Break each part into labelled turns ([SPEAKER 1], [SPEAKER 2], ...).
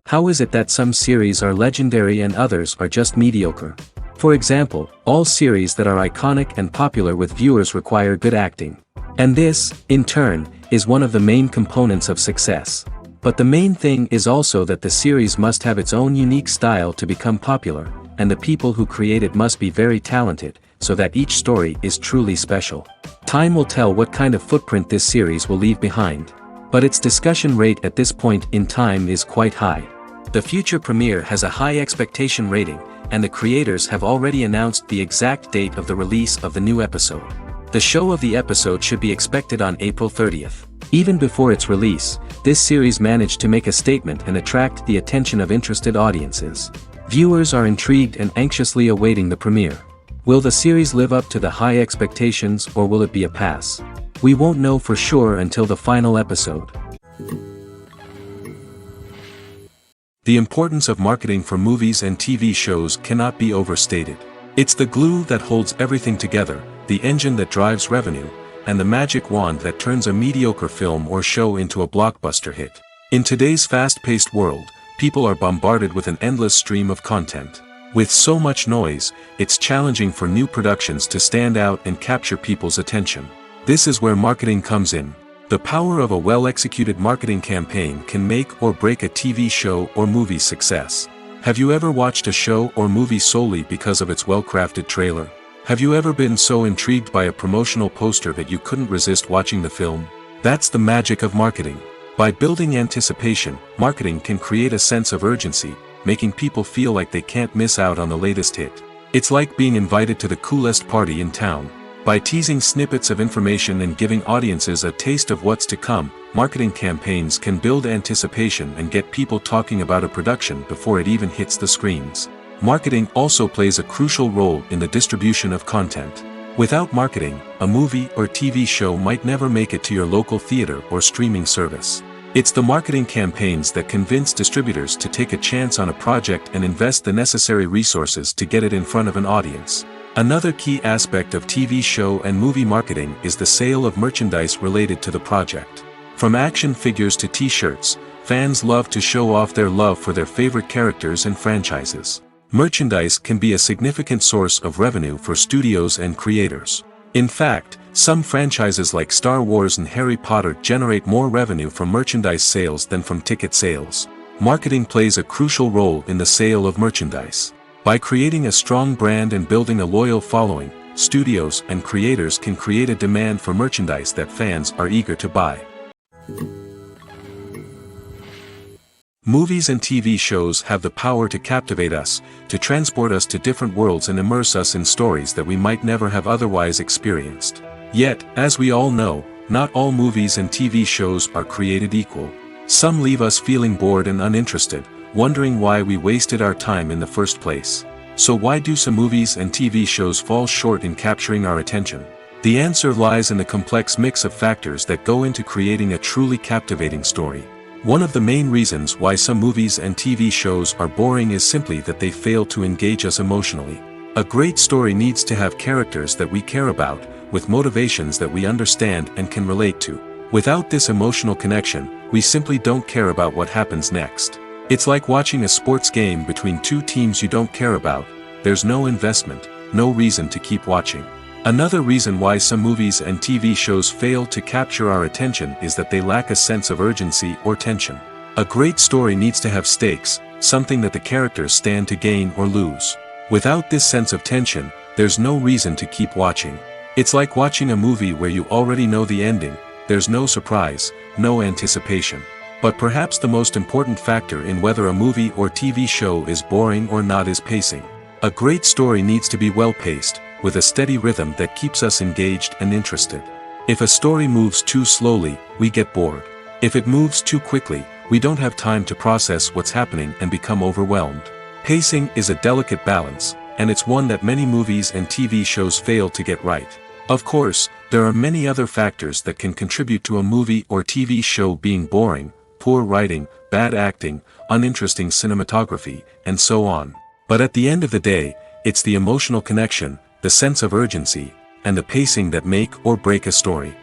[SPEAKER 1] How is it that some series are legendary and others are just mediocre? For example, all series that are iconic and popular with viewers require good acting. And this, in turn, is one of the main components of success. But the main thing is also that the series must have its own unique style to become popular, and the people who create it must be very talented, so that each story is truly special. Time will tell what kind of footprint this series will leave behind. But its discussion rate at this point in time is quite high. The future premiere has a high expectation rating, and the creators have already announced the exact date of the release of the new episode. The show of the episode should be expected on April 30th. Even before its release, this series managed to make a statement and attract the attention of interested audiences. Viewers are intrigued and anxiously awaiting the premiere. Will the series live up to the high expectations, or will it be a pass? We won't know for sure until the final episode. The importance of marketing for movies and TV shows cannot be overstated. It's the glue that holds everything together, the engine that drives revenue, and the magic wand that turns a mediocre film or show into a blockbuster hit. In today's fast-paced world, people are bombarded with an endless stream of content. With so much noise, it's challenging for new productions to stand out and capture people's attention. This is where marketing comes in. The power of a well-executed marketing campaign can make or break a TV show or movie's success. Have you ever watched a show or movie solely because of its well-crafted trailer? Have you ever been so intrigued by a promotional poster that you couldn't resist watching the film? That's the magic of marketing. By building anticipation, marketing can create a sense of urgency, making people feel like they can't miss out on the latest hit. It's like being invited to the coolest party in town. By teasing snippets of information and giving audiences a taste of what's to come, marketing campaigns can build anticipation and get people talking about a production before it even hits the screens. Marketing also plays a crucial role in the distribution of content. Without marketing, a movie or TV show might never make it to your local theater or streaming service. It's the marketing campaigns that convince distributors to take a chance on a project and invest the necessary resources to get it in front of an audience. Another key aspect of TV show and movie marketing is the sale of merchandise related to the project. From action figures to t-shirts, fans love to show off their love for their favorite characters and franchises. Merchandise can be a significant source of revenue for studios and creators. In fact, some franchises like Star Wars and Harry Potter generate more revenue from merchandise sales than from ticket sales. Marketing plays a crucial role in the sale of merchandise. By creating a strong brand and building a loyal following, studios and creators can create a demand for merchandise that fans are eager to buy. Movies and TV shows have the power to captivate us, to transport us to different worlds and immerse us in stories that we might never have otherwise experienced. Yet, as we all know, not all movies and TV shows are created equal. Some leave us feeling bored and uninterested, wondering why we wasted our time in the first place. So why do some movies and TV shows fall short in capturing our attention? The answer lies in the complex mix of factors that go into creating a truly captivating story. One of the main reasons why some movies and TV shows are boring is simply that they fail to engage us emotionally. A great story needs to have characters that we care about, with motivations that we understand and can relate to. Without this emotional connection, we simply don't care about what happens next. It's like watching a sports game between two teams you don't care about. There's no investment, no reason to keep watching. Another reason why some movies and TV shows fail to capture our attention is that they lack a sense of urgency or tension. A great story needs to have stakes, something that the characters stand to gain or lose. Without this sense of tension, there's no reason to keep watching. It's like watching a movie where you already know the ending. There's no surprise, no anticipation. But perhaps the most important factor in whether a movie or TV show is boring or not is pacing. A great story needs to be well-paced, with a steady rhythm that keeps us engaged and interested. If a story moves too slowly, we get bored. If it moves too quickly, we don't have time to process what's happening and become overwhelmed. Pacing is a delicate balance, and it's one that many movies and TV shows fail to get right. Of course, there are many other factors that can contribute to a movie or TV show being boring: poor writing, bad acting, uninteresting cinematography, and so on. But at the end of the day, it's the emotional connection, the sense of urgency, and the pacing that make or break a story.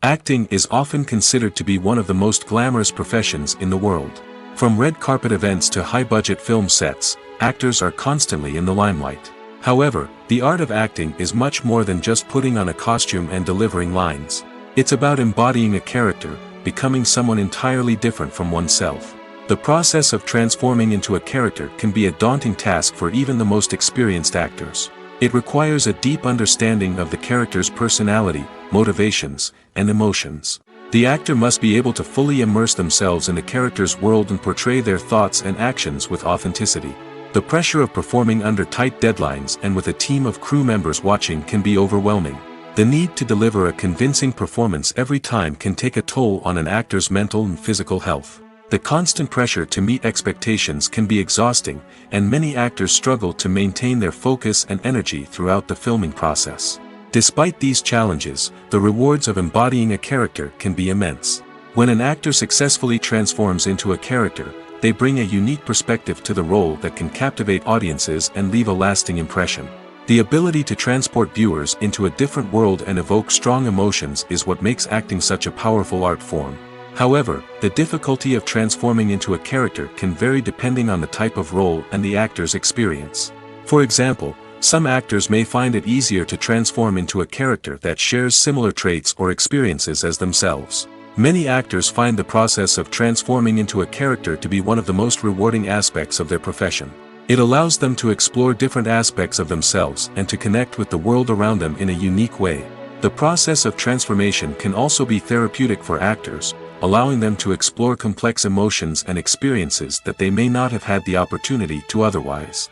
[SPEAKER 1] Acting is often considered to be one of the most glamorous professions in the world. From red carpet events to high-budget film sets, actors are constantly in the limelight. However, the art of acting is much more than just putting on a costume and delivering lines. It's about embodying a character, becoming someone entirely different from oneself. The process of transforming into a character can be a daunting task for even the most experienced actors. It requires a deep understanding of the character's personality, motivations, and emotions. The actor must be able to fully immerse themselves in the character's world and portray their thoughts and actions with authenticity. The pressure of performing under tight deadlines and with a team of crew members watching can be overwhelming. The need to deliver a convincing performance every time can take a toll on an actor's mental and physical health. The constant pressure to meet expectations can be exhausting, and many actors struggle to maintain their focus and energy throughout the filming process. Despite these challenges, the rewards of embodying a character can be immense. When an actor successfully transforms into a character, they bring a unique perspective to the role that can captivate audiences and leave a lasting impression. The ability to transport viewers into a different world and evoke strong emotions is what makes acting such a powerful art form. However, the difficulty of transforming into a character can vary depending on the type of role and the actor's experience. For example, some actors may find it easier to transform into a character that shares similar traits or experiences as themselves. Many actors find the process of transforming into a character to be one of the most rewarding aspects of their profession. It allows them to explore different aspects of themselves and to connect with the world around them in a unique way. The process of transformation can also be therapeutic for actors, allowing them to explore complex emotions and experiences that they may not have had the opportunity to otherwise.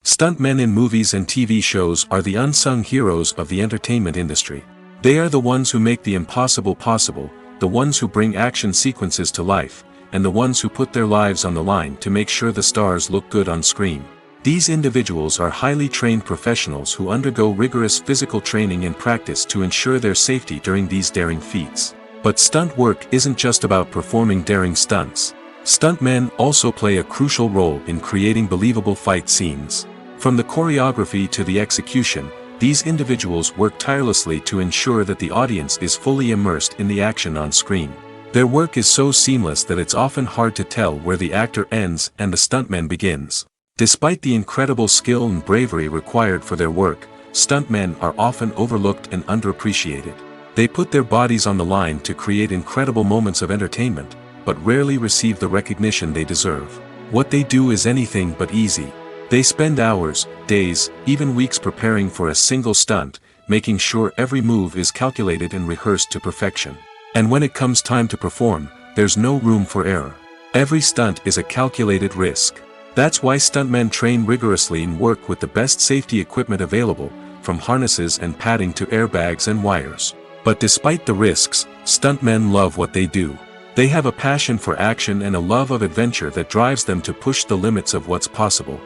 [SPEAKER 1] Stuntmen in movies and TV shows are the unsung heroes of the entertainment industry. They are the ones who make the impossible possible, the ones who bring action sequences to life, and the ones who put their lives on the line to make sure the stars look good on screen. These individuals are highly trained professionals who undergo rigorous physical training and practice to ensure their safety during these daring feats. But stunt work isn't just about performing daring stunts. Stuntmen also play a crucial role in creating believable fight scenes. From the choreography to the execution, these individuals work tirelessly to ensure that the audience is fully immersed in the action on screen. Their work is so seamless that it's often hard to tell where the actor ends and the stuntman begins. Despite the incredible skill and bravery required for their work, stuntmen are often overlooked and underappreciated. They put their bodies on the line to create incredible moments of entertainment, but rarely receive the recognition they deserve. What they do is anything but easy. They spend hours, days, even weeks preparing for a single stunt, making sure every move is calculated and rehearsed to perfection. And when it comes time to perform, there's no room for error. Every stunt is a calculated risk. That's why stuntmen train rigorously and work with the best safety equipment available, from harnesses and padding to airbags and wires. But despite the risks, stuntmen love what they do. They have a passion for action and a love of adventure that drives them to push the limits of what's possible.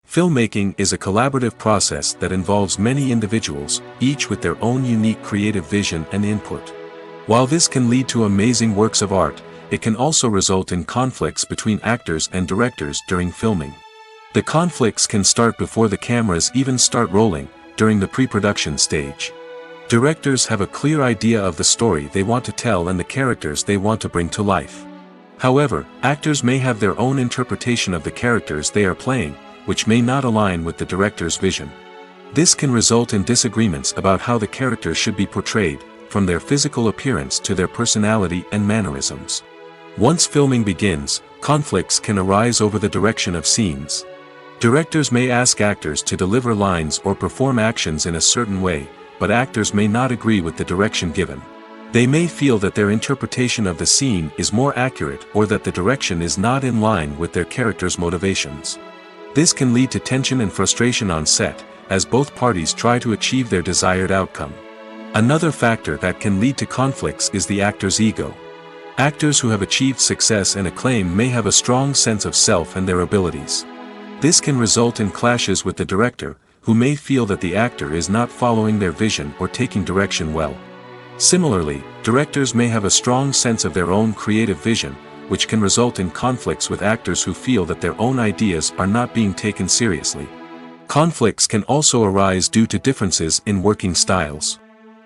[SPEAKER 1] Filmmaking is a collaborative process that involves many individuals, each with their own unique creative vision and input. While this can lead to amazing works of art, it can also result in conflicts between actors and directors during filming. The conflicts can start before the cameras even start rolling, during the pre-production stage. Directors have a clear idea of the story they want to tell and the characters they want to bring to life. However, actors may have their own interpretation of the characters they are playing, which may not align with the director's vision. This can result in disagreements about how the characters should be portrayed, from their physical appearance to their personality and mannerisms. Once filming begins, conflicts can arise over the direction of scenes. Directors may ask actors to deliver lines or perform actions in a certain way, but actors may not agree with the direction given. They may feel that their interpretation of the scene is more accurate or that the direction is not in line with their character's motivations. This can lead to tension and frustration on set, as both parties try to achieve their desired outcome. Another factor that can lead to conflicts is the actor's ego. Actors who have achieved success and acclaim may have a strong sense of self and their abilities. This can result in clashes with the director, who may feel that the actor is not following their vision or taking direction well. Similarly, directors may have a strong sense of their own creative vision, which can result in conflicts with actors who feel that their own ideas are not being taken seriously. Conflicts can also arise due to differences in working styles.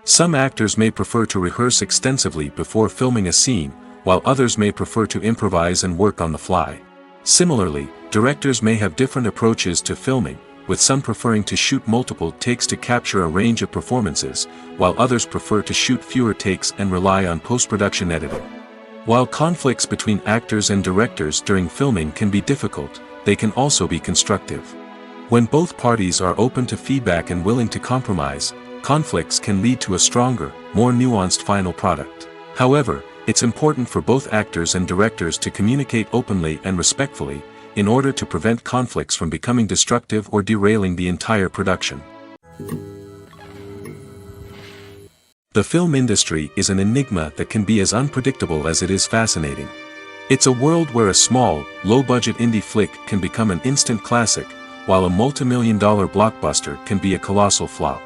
[SPEAKER 1] Some actors may prefer to rehearse extensively before filming a scene, while others may prefer to improvise and work on the fly. Similarly, directors may have different approaches to filming, with some preferring to shoot multiple takes to capture a range of performances, while others prefer to shoot fewer takes and rely on post-production editing. While conflicts between actors and directors during filming can be difficult, they can also be constructive. When both parties are open to feedback and willing to compromise, conflicts can lead to a stronger, more nuanced final product. However, it's important for both actors and directors to communicate openly and respectfully, in order to prevent conflicts from becoming destructive or derailing the entire production. The film industry is an enigma that can be as unpredictable as it is fascinating. It's a world where a small, low-budget indie flick can become an instant classic, while a multi-million-dollar blockbuster can be a colossal flop.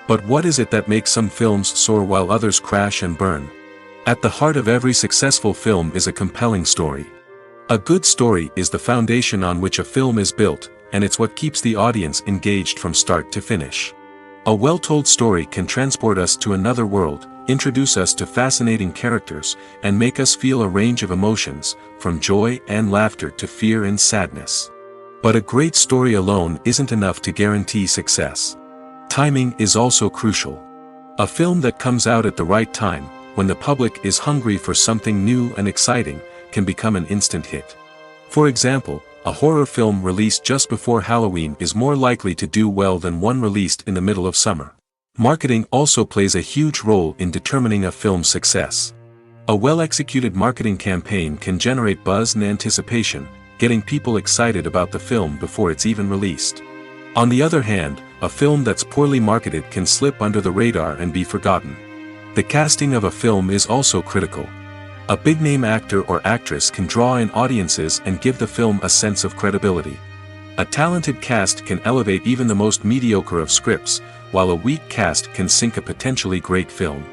[SPEAKER 1] But what is it that makes some films soar while others crash and burn? At the heart of every successful film is a compelling story. A good story is the foundation on which a film is built, and it's what keeps the audience engaged from start to finish. A well-told story can transport us to another world, introduce us to fascinating characters, and make us feel a range of emotions, from joy and laughter to fear and sadness. But a great story alone isn't enough to guarantee success. Timing is also crucial. A film that comes out at the right time, when the public is hungry for something new and exciting, can become an instant hit. For example, a horror film released just before Halloween is more likely to do well than one released in the middle of summer. Marketing also plays a huge role in determining a film's success. A well-executed marketing campaign can generate buzz and anticipation, getting people excited about the film before it's even released. On the other hand, a film that's poorly marketed can slip under the radar and be forgotten. The casting of a film is also critical. A big-name actor or actress can draw in audiences and give the film a sense of credibility. A talented cast can elevate even the most mediocre of scripts, while a weak cast can sink a potentially great film.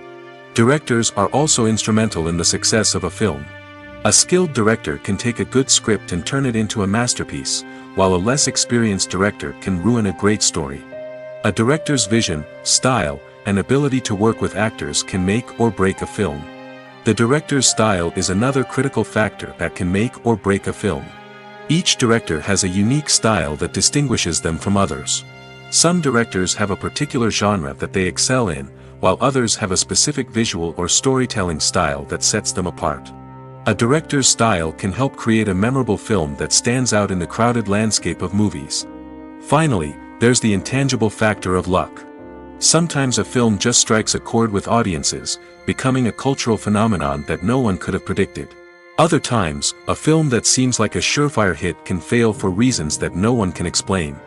[SPEAKER 1] Directors are also instrumental in the success of a film. A skilled director can take a good script and turn it into a masterpiece, while a less experienced director can ruin a great story. A director's vision, style, and ability to work with actors can make or break a film. The director's style is another critical factor that can make or break a film. Each director has a unique style that distinguishes them from others. Some directors have a particular genre that they excel in, while others have a specific visual or storytelling style that sets them apart. A director's style can help create a memorable film that stands out in the crowded landscape of movies. Finally, there's the intangible factor of luck. Sometimes a film just strikes a chord with audiences, becoming a cultural phenomenon that no one could have predicted. Other times, a film that seems like a surefire hit can fail for reasons that no one can explain.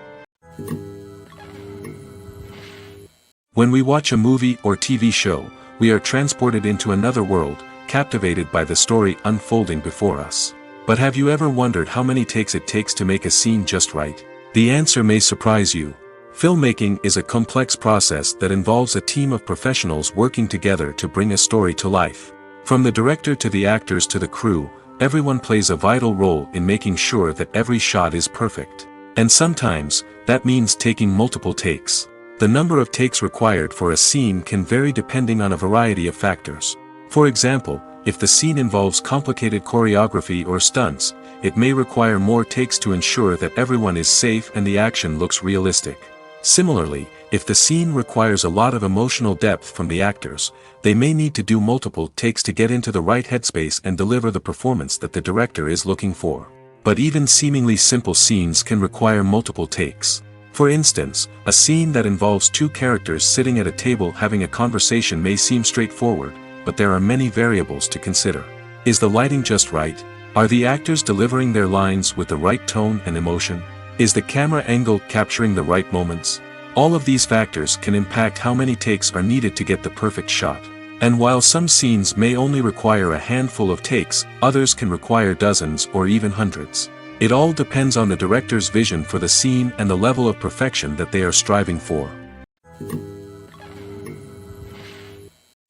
[SPEAKER 1] When we watch a movie or TV show, we are transported into another world, captivated by the story unfolding before us. But have you ever wondered how many takes it takes to make a scene just right? The answer may surprise you. Filmmaking is a complex process that involves a team of professionals working together to bring a story to life. From the director to the actors to the crew, everyone plays a vital role in making sure that every shot is perfect. And sometimes, that means taking multiple takes. The number of takes required for a scene can vary depending on a variety of factors. For example, if the scene involves complicated choreography or stunts, it may require more takes to ensure that everyone is safe and the action looks realistic. Similarly, if the scene requires a lot of emotional depth from the actors, they may need to do multiple takes to get into the right headspace and deliver the performance that the director is looking for. But even seemingly simple scenes can require multiple takes. For instance, a scene that involves two characters sitting at a table having a conversation may seem straightforward, but there are many variables to consider. Is the lighting just right? Are the actors delivering their lines with the right tone and emotion? Is the camera angle capturing the right moments? All of these factors can impact how many takes are needed to get the perfect shot. And while some scenes may only require a handful of takes, others can require dozens or even hundreds. It all depends on the director's vision for the scene and the level of perfection that they are striving for.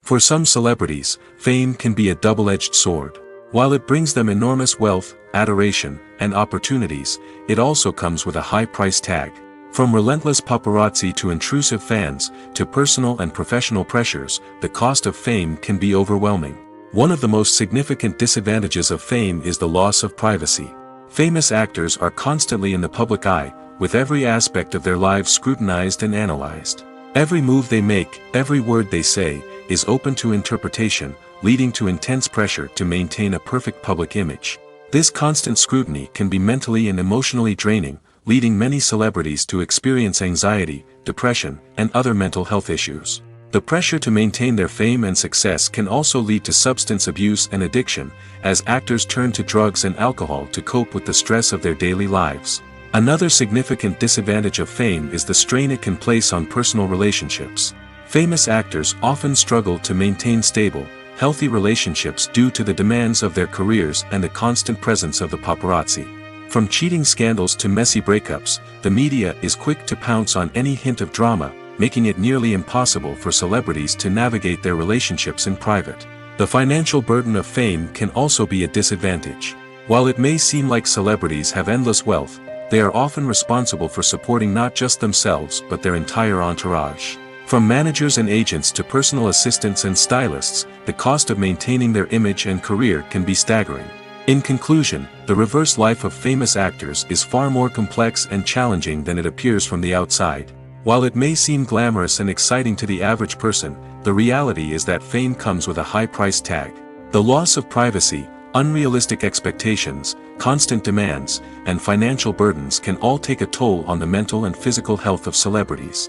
[SPEAKER 1] For some celebrities, fame can be a double-edged sword. While it brings them enormous wealth, adoration, and opportunities, it also comes with a high price tag. From relentless paparazzi to intrusive fans, to personal and professional pressures, the cost of fame can be overwhelming. One of the most significant disadvantages of fame is the loss of privacy. Famous actors are constantly in the public eye, with every aspect of their lives scrutinized and analyzed. Every move they make, every word they say, is open to interpretation, leading to intense pressure to maintain a perfect public image. This constant scrutiny can be mentally and emotionally draining, leading many celebrities to experience anxiety, depression, and other mental health issues. The pressure to maintain their fame and success can also lead to substance abuse and addiction, as actors turn to drugs and alcohol to cope with the stress of their daily lives. Another significant disadvantage of fame is the strain it can place on personal relationships. Famous actors often struggle to maintain stable, healthy relationships due to the demands of their careers and the constant presence of the paparazzi. From cheating scandals to messy breakups, the media is quick to pounce on any hint of drama, making it nearly impossible for celebrities to navigate their relationships in private. The financial burden of fame can also be a disadvantage. While it may seem like celebrities have endless wealth, they are often responsible for supporting not just themselves but their entire entourage. From managers and agents to personal assistants and stylists, the cost of maintaining their image and career can be staggering. In conclusion, the reverse life of famous actors is far more complex and challenging than it appears from the outside. While it may seem glamorous and exciting to the average person, the reality is that fame comes with a high price tag. The loss of privacy, unrealistic expectations, constant demands, and financial burdens can all take a toll on the mental and physical health of celebrities.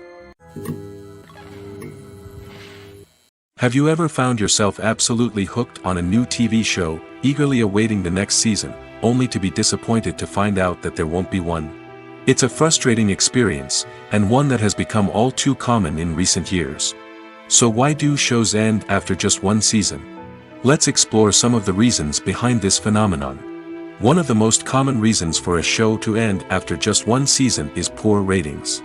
[SPEAKER 1] Have you ever found yourself absolutely hooked on a new TV show, eagerly awaiting the next season, only to be disappointed to find out that there won't be one? It's a frustrating experience, and one that has become all too common in recent years. So why do shows end after just one season? Let's explore some of the reasons behind this phenomenon. One of the most common reasons for a show to end after just one season is poor ratings.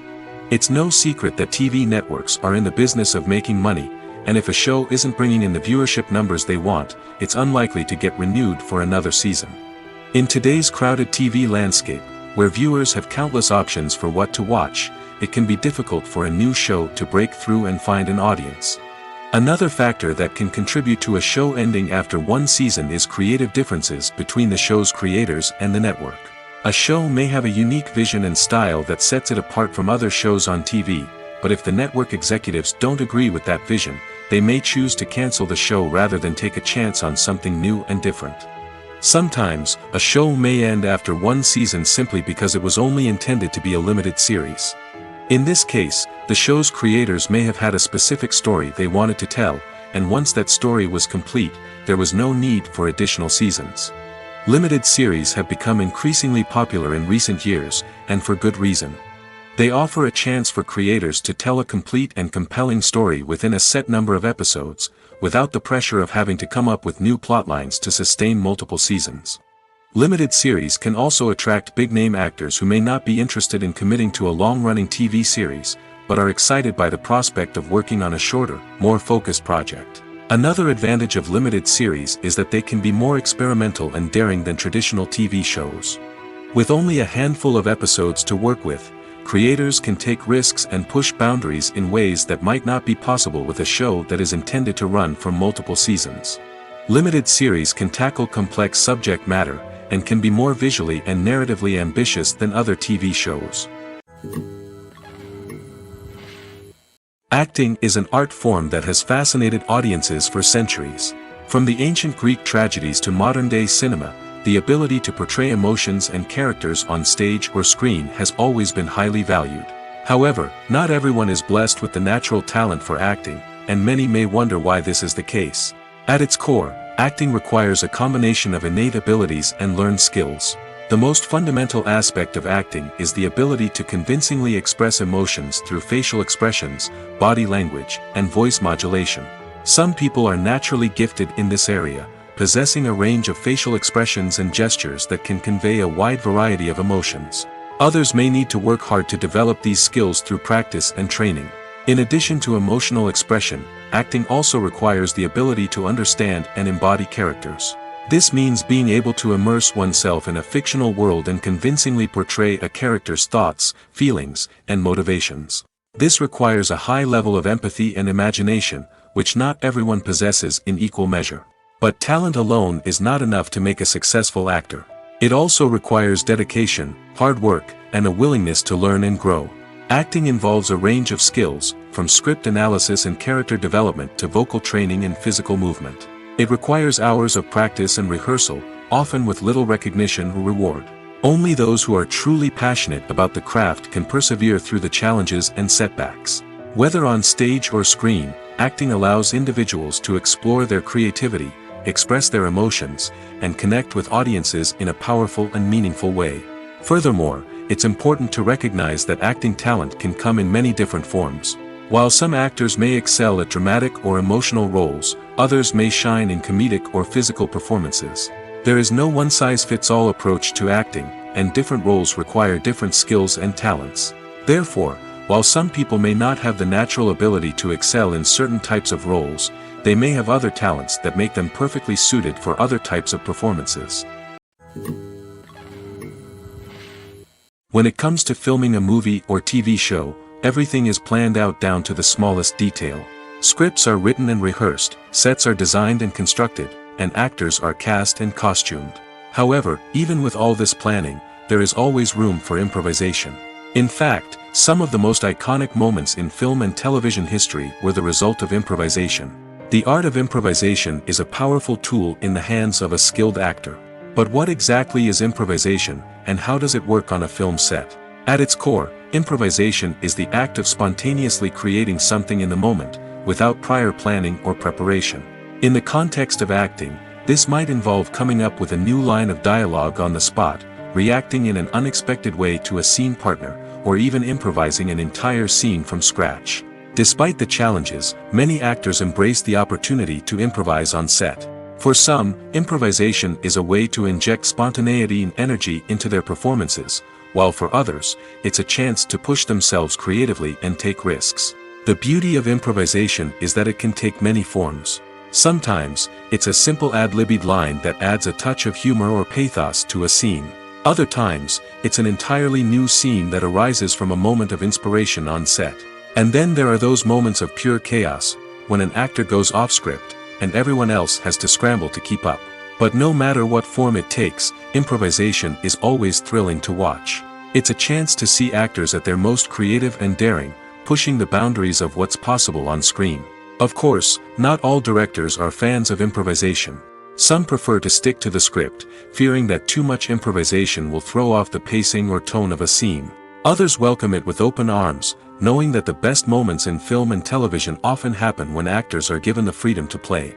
[SPEAKER 1] It's no secret that TV networks are in the business of making money, and if a show isn't bringing in the viewership numbers they want, it's unlikely to get renewed for another season. In today's crowded TV landscape, where viewers have countless options for what to watch, it can be difficult for a new show to break through and find an audience. Another factor that can contribute to a show ending after one season is creative differences between the show's creators and the network. A show may have a unique vision and style that sets it apart from other shows on TV, but if the network executives don't agree with that vision, they may choose to cancel the show rather than take a chance on something new and different. Sometimes, a show may end after one season simply because it was only intended to be a limited series. In this case, the show's creators may have had a specific story they wanted to tell, and once that story was complete, there was no need for additional seasons. Limited series have become increasingly popular in recent years, and for good reason. They offer a chance for creators to tell a complete and compelling story within a set number of episodes, without the pressure of having to come up with new plotlines to sustain multiple seasons. Limited series can also attract big-name actors who may not be interested in committing to a long-running TV series, but are excited by the prospect of working on a shorter, more focused project. Another advantage of limited series is that they can be more experimental and daring than traditional TV shows. With only a handful of episodes to work with, creators can take risks and push boundaries in ways that might not be possible with a show that is intended to run for multiple seasons. Limited series can tackle complex subject matter, and can be more visually and narratively ambitious than other TV shows. Acting is an art form that has fascinated audiences for centuries. From the ancient Greek tragedies to modern-day cinema, the ability to portray emotions and characters on stage or screen has always been highly valued. However, not everyone is blessed with the natural talent for acting, and many may wonder why this is the case. At its core, acting requires a combination of innate abilities and learned skills. The most fundamental aspect of acting is the ability to convincingly express emotions through facial expressions, body language, and voice modulation. Some people are naturally gifted in this area, possessing a range of facial expressions and gestures that can convey a wide variety of emotions. Others may need to work hard to develop these skills through practice and training. In addition to emotional expression, acting also requires the ability to understand and embody characters. This means being able to immerse oneself in a fictional world and convincingly portray a character's thoughts, feelings, and motivations. This requires a high level of empathy and imagination, which not everyone possesses in equal measure. But talent alone is not enough to make a successful actor. It also requires dedication, hard work, and a willingness to learn and grow. Acting involves a range of skills, from script analysis and character development to vocal training and physical movement. It requires hours of practice and rehearsal, often with little recognition or reward. Only those who are truly passionate about the craft can persevere through the challenges and setbacks. Whether on stage or screen, acting allows individuals to explore their creativity, express their emotions, and connect with audiences in a powerful and meaningful way. Furthermore, it's important to recognize that acting talent can come in many different forms. While some actors may excel at dramatic or emotional roles, others may shine in comedic or physical performances. There is no one-size-fits-all approach to acting, and different roles require different skills and talents. Therefore, while some people may not have the natural ability to excel in certain types of roles, they may have other talents that make them perfectly suited for other types of performances. When it comes to filming a movie or TV show, everything is planned out down to the smallest detail. Scripts are written and rehearsed, sets are designed and constructed, and actors are cast and costumed. However, even with all this planning, there is always room for improvisation. In fact, some of the most iconic moments in film and television history were the result of improvisation. The art of improvisation is a powerful tool in the hands of a skilled actor. But what exactly is improvisation, and how does it work on a film set? At its core, improvisation is the act of spontaneously creating something in the moment, without prior planning or preparation. In the context of acting, this might involve coming up with a new line of dialogue on the spot, reacting in an unexpected way to a scene partner, or even improvising an entire scene from scratch. Despite the challenges, many actors embrace the opportunity to improvise on set. For some, improvisation is a way to inject spontaneity and energy into their performances, while for others, it's a chance to push themselves creatively and take risks. The beauty of improvisation is that it can take many forms. Sometimes, it's a simple ad-libbed line that adds a touch of humor or pathos to a scene. Other times, it's an entirely new scene that arises from a moment of inspiration on set. And then there are those moments of pure chaos, when an actor goes off script, and everyone else has to scramble to keep up. But no matter what form it takes, improvisation is always thrilling to watch. It's a chance to see actors at their most creative and daring, pushing the boundaries of what's possible on screen. Of course, not all directors are fans of improvisation. Some prefer to stick to the script, fearing that too much improvisation will throw off the pacing or tone of a scene. Others welcome it with open arms, knowing that the best moments in film and television often happen when actors are given the freedom to play.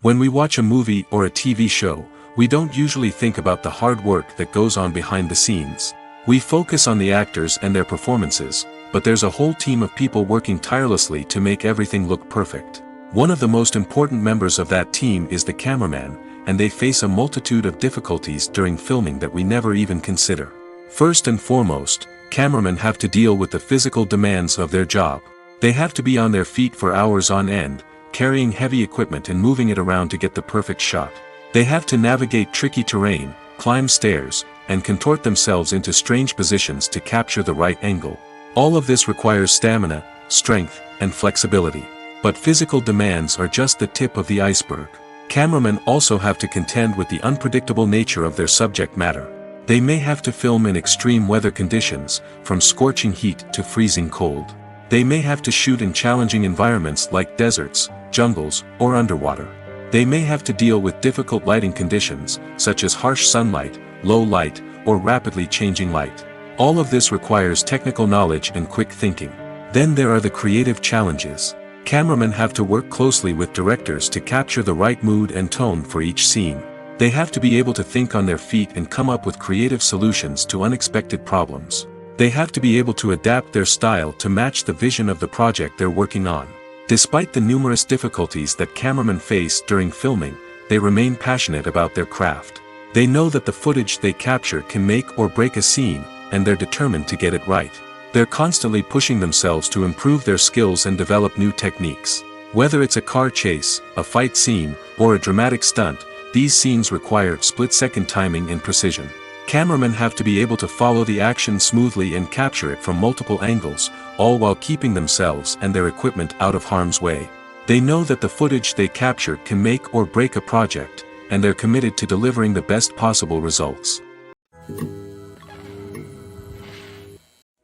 [SPEAKER 1] When we watch a movie or a TV show, we don't usually think about the hard work that goes on behind the scenes. We focus on the actors and their performances, but there's a whole team of people working tirelessly to make everything look perfect. One of the most important members of that team is the cameraman, and they face a multitude of difficulties during filming that we never even consider. First and foremost, cameramen have to deal with the physical demands of their job. They have to be on their feet for hours on end, carrying heavy equipment and moving it around to get the perfect shot. They have to navigate tricky terrain, climb stairs, and contort themselves into strange positions to capture the right angle. All of this requires stamina, strength, and flexibility. But physical demands are just the tip of the iceberg. Cameramen also have to contend with the unpredictable nature of their subject matter. They may have to film in extreme weather conditions, from scorching heat to freezing cold. They may have to shoot in challenging environments like deserts, jungles, or underwater. They may have to deal with difficult lighting conditions, such as harsh sunlight, low light, or rapidly changing light. All of this requires technical knowledge and quick thinking. Then there are the creative challenges. Cameramen have to work closely with directors to capture the right mood and tone for each scene. They have to be able to think on their feet and come up with creative solutions to unexpected problems. They have to be able to adapt their style to match the vision of the project they're working on. Despite the numerous difficulties that cameramen face during filming, they remain passionate about their craft. They know that the footage they capture can make or break a scene, and they're determined to get it right. They're constantly pushing themselves to improve their skills and develop new techniques. Whether it's a car chase, a fight scene, or a dramatic stunt, these scenes require split-second timing and precision. Cameramen have to be able to follow the action smoothly and capture it from multiple angles, all while keeping themselves and their equipment out of harm's way. They know that the footage they capture can make or break a project, and they're committed to delivering the best possible results.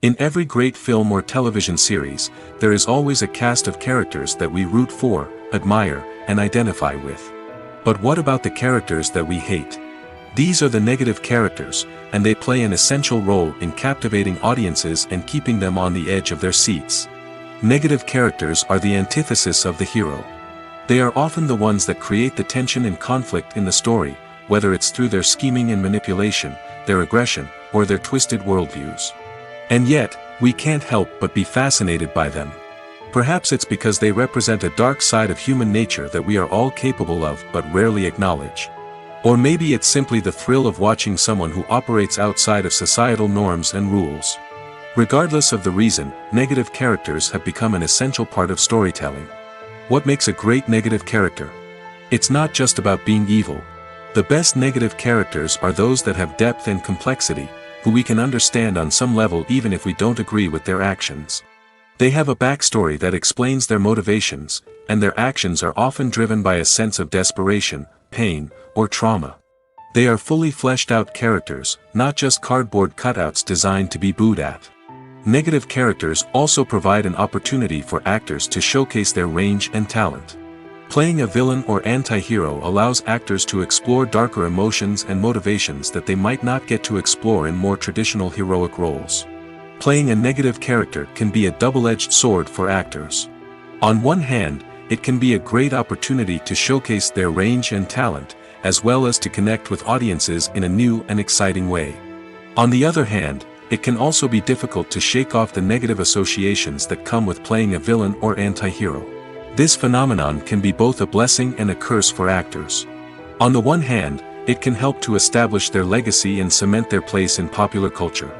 [SPEAKER 1] In every great film or television series, there is always a cast of characters that we root for, admire, and identify with. But what about the characters that we hate? These are the negative characters, and they play an essential role in captivating audiences and keeping them on the edge of their seats. Negative characters are the antithesis of the hero. They are often the ones that create the tension and conflict in the story, whether it's through their scheming and manipulation, their aggression, or their twisted worldviews. And yet, we can't help but be fascinated by them. Perhaps it's because they represent a dark side of human nature that we are all capable of but rarely acknowledge. Or maybe it's simply the thrill of watching someone who operates outside of societal norms and rules. Regardless of the reason, negative characters have become an essential part of storytelling. What makes a great negative character? It's not just about being evil. The best negative characters are those that have depth and complexity, who we can understand on some level even if we don't agree with their actions. They have a backstory that explains their motivations, and their actions are often driven by a sense of desperation, pain, or trauma. They are fully fleshed out characters, not just cardboard cutouts designed to be booed at. Negative characters also provide an opportunity for actors to showcase their range and talent. Playing a villain or anti-hero allows actors to explore darker emotions and motivations that they might not get to explore in more traditional heroic roles. Playing a negative character can be a double-edged sword for actors. On one hand, it can be a great opportunity to showcase their range and talent, as well as to connect with audiences in a new and exciting way. On the other hand, it can also be difficult to shake off the negative associations that come with playing a villain or anti-hero. This phenomenon can be both a blessing and a curse for actors. On the one hand, it can help to establish their legacy and cement their place in popular culture.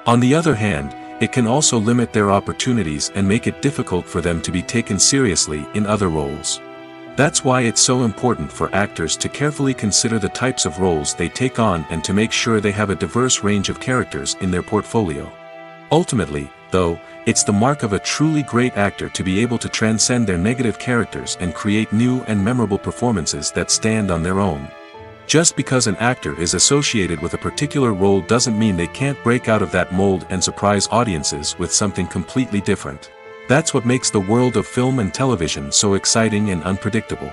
[SPEAKER 1] On the other hand, it can also limit their opportunities and make it difficult for them to be taken seriously in other roles. That's why it's so important for actors to carefully consider the types of roles they take on and to make sure they have a diverse range of characters in their portfolio. Ultimately, though, it's the mark of a truly great actor to be able to transcend their negative characters and create new and memorable performances that stand on their own. Just because an actor is associated with a particular role doesn't mean they can't break out of that mold and surprise audiences with something completely different. That's what makes the world of film and television so exciting and unpredictable.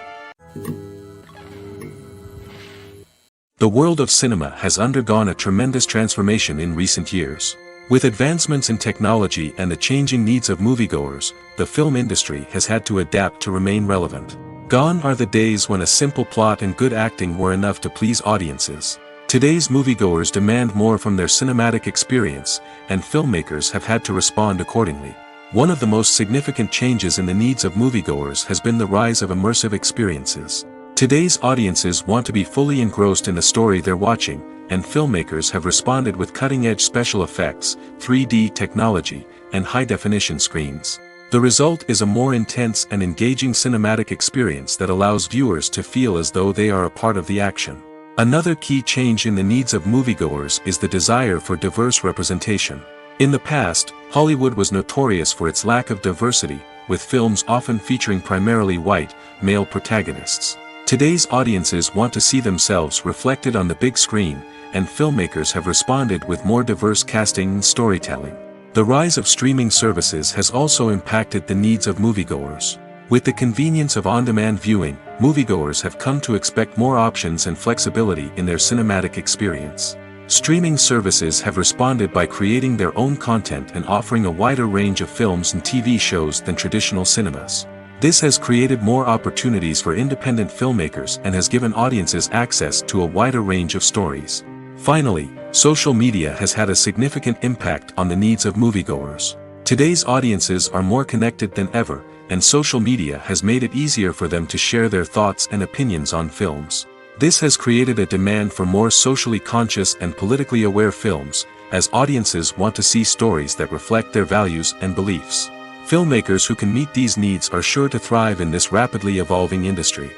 [SPEAKER 1] The world of cinema has undergone a tremendous transformation in recent years. With advancements in technology and the changing needs of moviegoers, the film industry has had to adapt to remain relevant. Gone are the days when a simple plot and good acting were enough to please audiences. Today's moviegoers demand more from their cinematic experience, and filmmakers have had to respond accordingly. One of the most significant changes in the needs of moviegoers has been the rise of immersive experiences. Today's audiences want to be fully engrossed in the story they're watching, and filmmakers have responded with cutting-edge special effects, 3D technology, and high-definition screens. The result is a more intense and engaging cinematic experience that allows viewers to feel as though they are a part of the action. Another key change in the needs of moviegoers is the desire for diverse representation. In the past, Hollywood was notorious for its lack of diversity, with films often featuring primarily white, male protagonists. Today's audiences want to see themselves reflected on the big screen, and filmmakers have responded with more diverse casting and storytelling. The rise of streaming services has also impacted the needs of moviegoers. With the convenience of on-demand viewing, moviegoers have come to expect more options and flexibility in their cinematic experience. Streaming services have responded by creating their own content and offering a wider range of films and TV shows than traditional cinemas. This has created more opportunities for independent filmmakers and has given audiences access to a wider range of stories. Finally, social media has had a significant impact on the needs of moviegoers. Today's audiences are more connected than ever, and social media has made it easier for them to share their thoughts and opinions on films. This has created a demand for more socially conscious and politically aware films, as audiences want to see stories that reflect their values and beliefs. Filmmakers who can meet these needs are sure to thrive in this rapidly evolving industry.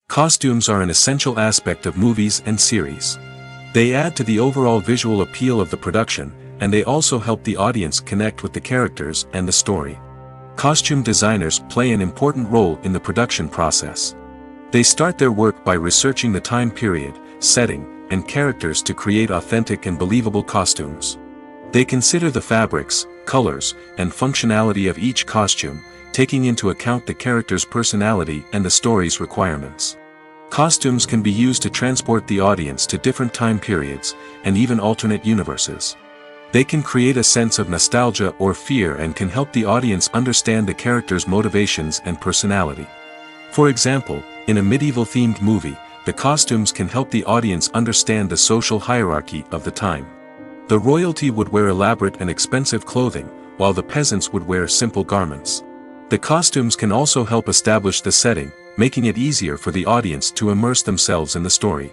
[SPEAKER 1] Costumes are an essential aspect of movies and series. They add to the overall visual appeal of the production, and they also help the audience connect with the characters and the story. Costume designers play an important role in the production process. They start their work by researching the time period, setting, and characters to create authentic and believable costumes. They consider the fabrics, colors, and functionality of each costume, taking into account the character's personality and the story's requirements. Costumes can be used to transport the audience to different time periods, and even alternate universes. They can create a sense of nostalgia or fear and can help the audience understand the character's motivations and personality. For example, in a medieval-themed movie, the costumes can help the audience understand the social hierarchy of the time. The royalty would wear elaborate and expensive clothing, while the peasants would wear simple garments. The costumes can also help establish the setting, making it easier for the audience to immerse themselves in the story.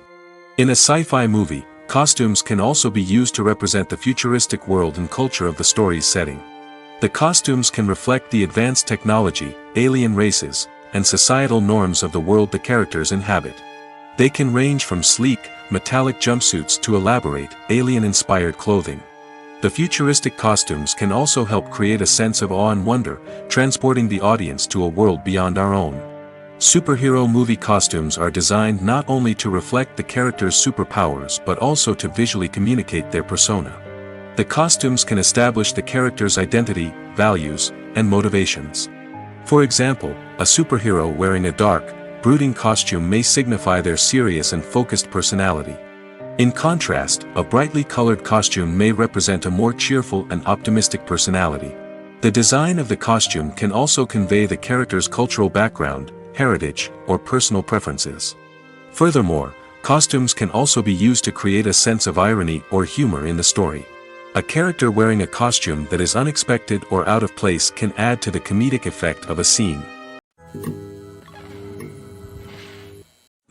[SPEAKER 1] In a sci-fi movie, costumes can also be used to represent the futuristic world and culture of the story's setting. The costumes can reflect the advanced technology, alien races, and societal norms of the world the characters inhabit. They can range from sleek, metallic jumpsuits to elaborate, alien-inspired clothing. The futuristic costumes can also help create a sense of awe and wonder, transporting the audience to a world beyond our own. Superhero movie costumes are designed not only to reflect the character's superpowers but also to visually communicate their persona. The costumes can establish the character's identity, values, and motivations. For example, a superhero wearing a dark, brooding costume may signify their serious and focused personality. In contrast, a brightly colored costume may represent a more cheerful and optimistic personality. The design of the costume can also convey the character's cultural background, heritage, or personal preferences. Furthermore, costumes can also be used to create a sense of irony or humor in the story. A character wearing a costume that is unexpected or out of place can add to the comedic effect of a scene.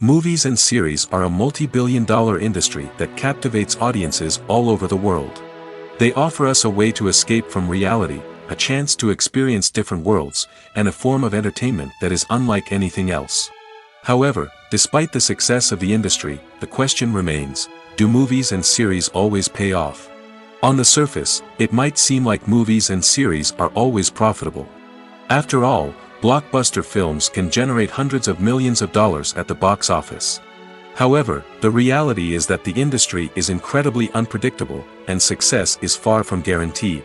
[SPEAKER 1] Movies and series are a multi-billion-dollar industry that captivates audiences all over the world. They offer us a way to escape from reality, a chance to experience different worlds, and a form of entertainment that is unlike anything else. However, despite the success of the industry, the question remains, do movies and series always pay off? On the surface, it might seem like movies and series are always profitable. After all, blockbuster films can generate hundreds of millions of dollars at the box office. However, the reality is that the industry is incredibly unpredictable, and success is far from guaranteed.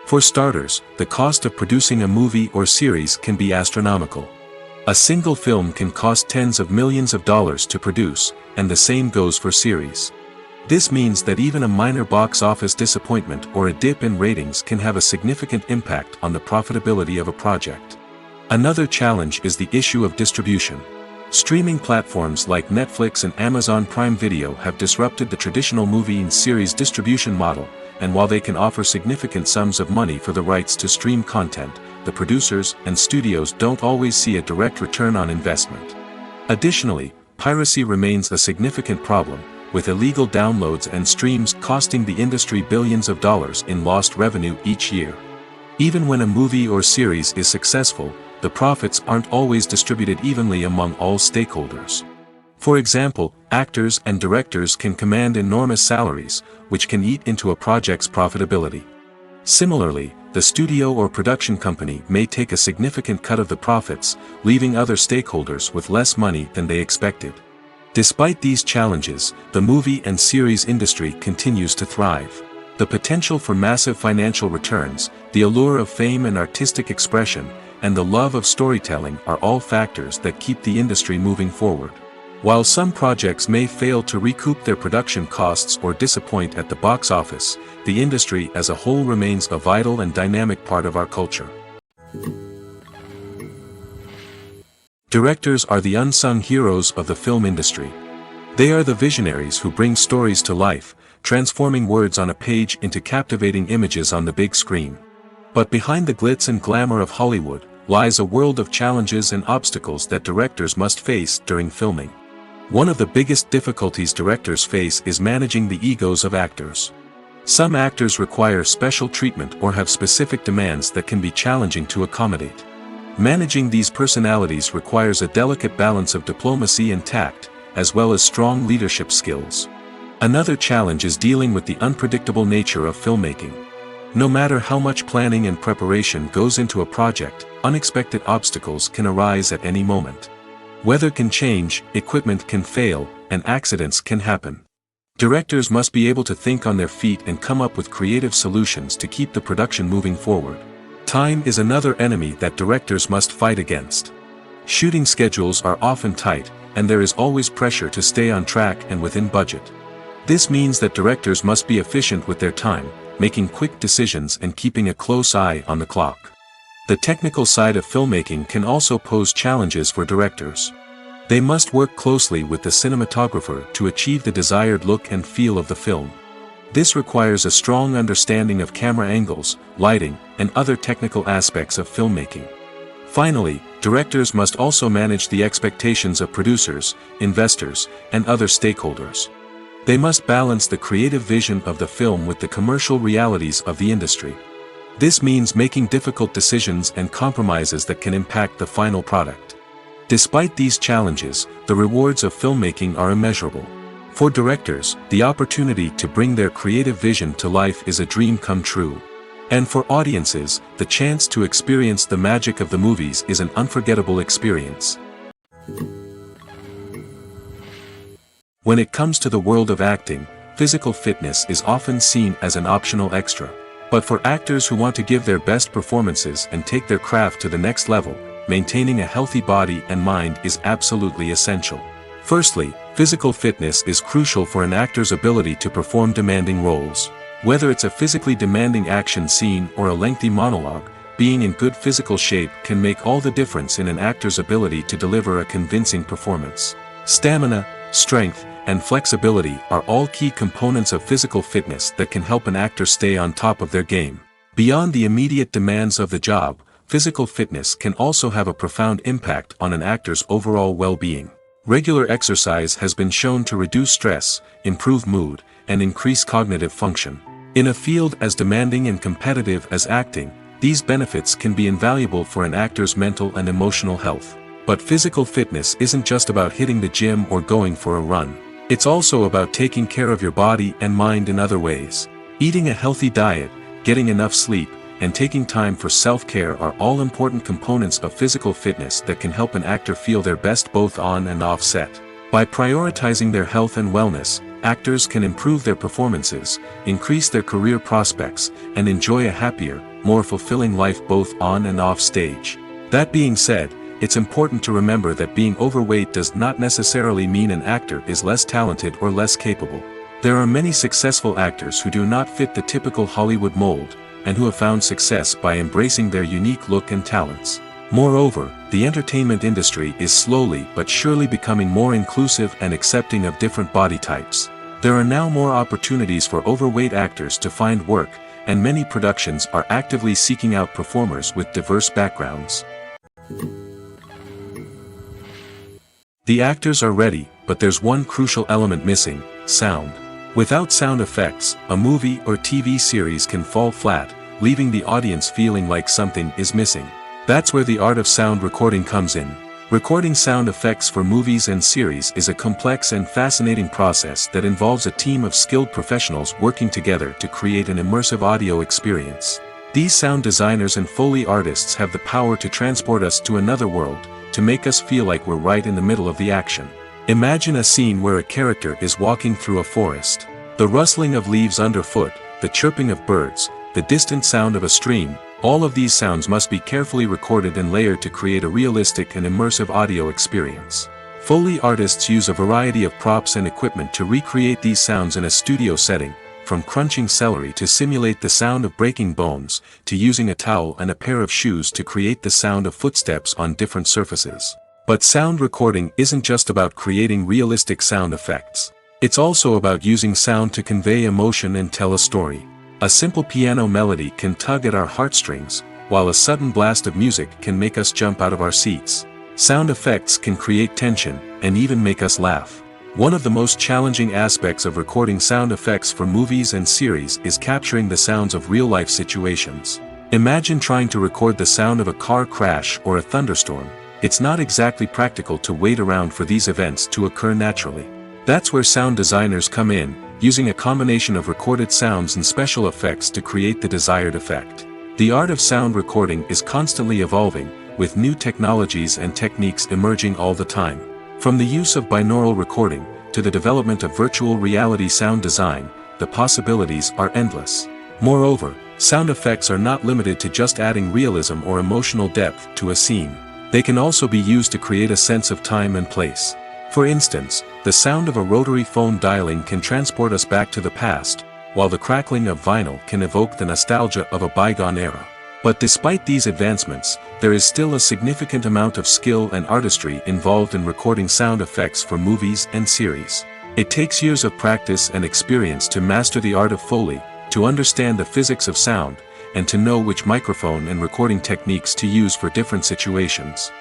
[SPEAKER 1] For starters, the cost of producing a movie or series can be astronomical. A single film can cost tens of millions of dollars to produce, and the same goes for series. This means that even a minor box office disappointment or a dip in ratings can have a significant impact on the profitability of a project. Another challenge is the issue of distribution. Streaming platforms like Netflix and Amazon Prime Video have disrupted the traditional movie and series distribution model, and while they can offer significant sums of money for the rights to stream content, the producers and studios don't always see a direct return on investment. Additionally, piracy remains a significant problem, with illegal downloads and streams costing the industry billions of dollars in lost revenue each year. Even when a movie or series is successful, the profits aren't always distributed evenly among all stakeholders. For example, actors and directors can command enormous salaries, which can eat into a project's profitability. Similarly, the studio or production company may take a significant cut of the profits, leaving other stakeholders with less money than they expected. Despite these challenges, the movie and series industry continues to thrive. The potential for massive financial returns, the allure of fame and artistic expression, and the love of storytelling are all factors that keep the industry moving forward. While some projects may fail to recoup their production costs or disappoint at the box office, the industry as a whole remains a vital and dynamic part of our culture. Directors are the unsung heroes of the film industry. They are the visionaries who bring stories to life, transforming words on a page into captivating images on the big screen. But behind the glitz and glamour of Hollywood, lies a world of challenges and obstacles that directors must face during filming. One of the biggest difficulties directors face is managing the egos of actors. Some actors require special treatment or have specific demands that can be challenging to accommodate. Managing these personalities requires a delicate balance of diplomacy and tact, as well as strong leadership skills. Another challenge is dealing with the unpredictable nature of filmmaking. No matter how much planning and preparation goes into a project, unexpected obstacles can arise at any moment. Weather can change, equipment can fail, and accidents can happen. Directors must be able to think on their feet and come up with creative solutions to keep the production moving forward. Time is another enemy that directors must fight against. Shooting schedules are often tight, and there is always pressure to stay on track and within budget. This means that directors must be efficient with their time, making quick decisions and keeping a close eye on the clock. The technical side of filmmaking can also pose challenges for directors. They must work closely with the cinematographer to achieve the desired look and feel of the film. This requires a strong understanding of camera angles, lighting, and other technical aspects of filmmaking. Finally, directors must also manage the expectations of producers, investors, and other stakeholders. They must balance the creative vision of the film with the commercial realities of the industry. This means making difficult decisions and compromises that can impact the final product. Despite these challenges, the rewards of filmmaking are immeasurable. For directors, the opportunity to bring their creative vision to life is a dream come true. And for audiences, the chance to experience the magic of the movies is an unforgettable experience. When it comes to the world of acting, physical fitness is often seen as an optional extra. But for actors who want to give their best performances and take their craft to the next level, maintaining a healthy body and mind is absolutely essential. Firstly, physical fitness is crucial for an actor's ability to perform demanding roles. Whether it's a physically demanding action scene or a lengthy monologue, being in good physical shape can make all the difference in an actor's ability to deliver a convincing performance. Stamina, strength, and flexibility are all key components of physical fitness that can help an actor stay on top of their game. Beyond the immediate demands of the job, physical fitness can also have a profound impact on an actor's overall well-being. Regular exercise has been shown to reduce stress, improve mood, and increase cognitive function. In a field as demanding and competitive as acting, these benefits can be invaluable for an actor's mental and emotional health. But physical fitness isn't just about hitting the gym or going for a run. It's also about taking care of your body and mind in other ways. Eating a healthy diet, getting enough sleep, and taking time for self-care are all important components of physical fitness that can help an actor feel their best both on and off set. By prioritizing their health and wellness, actors can improve their performances, increase their career prospects, and enjoy a happier, more fulfilling life both on and off stage. That being said, it's important to remember that being overweight does not necessarily mean an actor is less talented or less capable. There are many successful actors who do not fit the typical Hollywood mold, and who have found success by embracing their unique look and talents. Moreover, the entertainment industry is slowly but surely becoming more inclusive and accepting of different body types. There are now more opportunities for overweight actors to find work, and many productions are actively seeking out performers with diverse backgrounds. The actors are ready, but there's one crucial element missing: sound. Without sound effects, a movie or TV series can fall flat, leaving the audience feeling like something is missing. That's where the art of sound recording comes in. Recording sound effects for movies and series is a complex and fascinating process that involves a team of skilled professionals working together to create an immersive audio experience. These sound designers and Foley artists have the power to transport us to another world, to make us feel like we're right in the middle of the action. Imagine a scene where a character is walking through a forest. The rustling of leaves underfoot, the chirping of birds, the distant sound of a stream, all of these sounds must be carefully recorded and layered to create a realistic and immersive audio experience. Foley artists use a variety of props and equipment to recreate these sounds in a studio setting, from crunching celery to simulate the sound of breaking bones, to using a towel and a pair of shoes to create the sound of footsteps on different surfaces. But sound recording isn't just about creating realistic sound effects. It's also about using sound to convey emotion and tell a story. A simple piano melody can tug at our heartstrings, while a sudden blast of music can make us jump out of our seats. Sound effects can create tension, and even make us laugh. One of the most challenging aspects of recording sound effects for movies and series is capturing the sounds of real-life situations. Imagine trying to record the sound of a car crash or a thunderstorm. It's not exactly practical to wait around for these events to occur naturally. That's where sound designers come in, using a combination of recorded sounds and special effects to create the desired effect. The art of sound recording is constantly evolving, with new technologies and techniques emerging all the time. From the use of binaural recording, to the development of virtual reality sound design, the possibilities are endless. Moreover, sound effects are not limited to just adding realism or emotional depth to a scene. They can also be used to create a sense of time and place. For instance, the sound of a rotary phone dialing can transport us back to the past, while the crackling of vinyl can evoke the nostalgia of a bygone era. But despite these advancements, there is still a significant amount of skill and artistry involved in recording sound effects for movies and series. It takes years of practice and experience to master the art of Foley, to understand the physics of sound, and to know which microphone and recording techniques to use for different situations.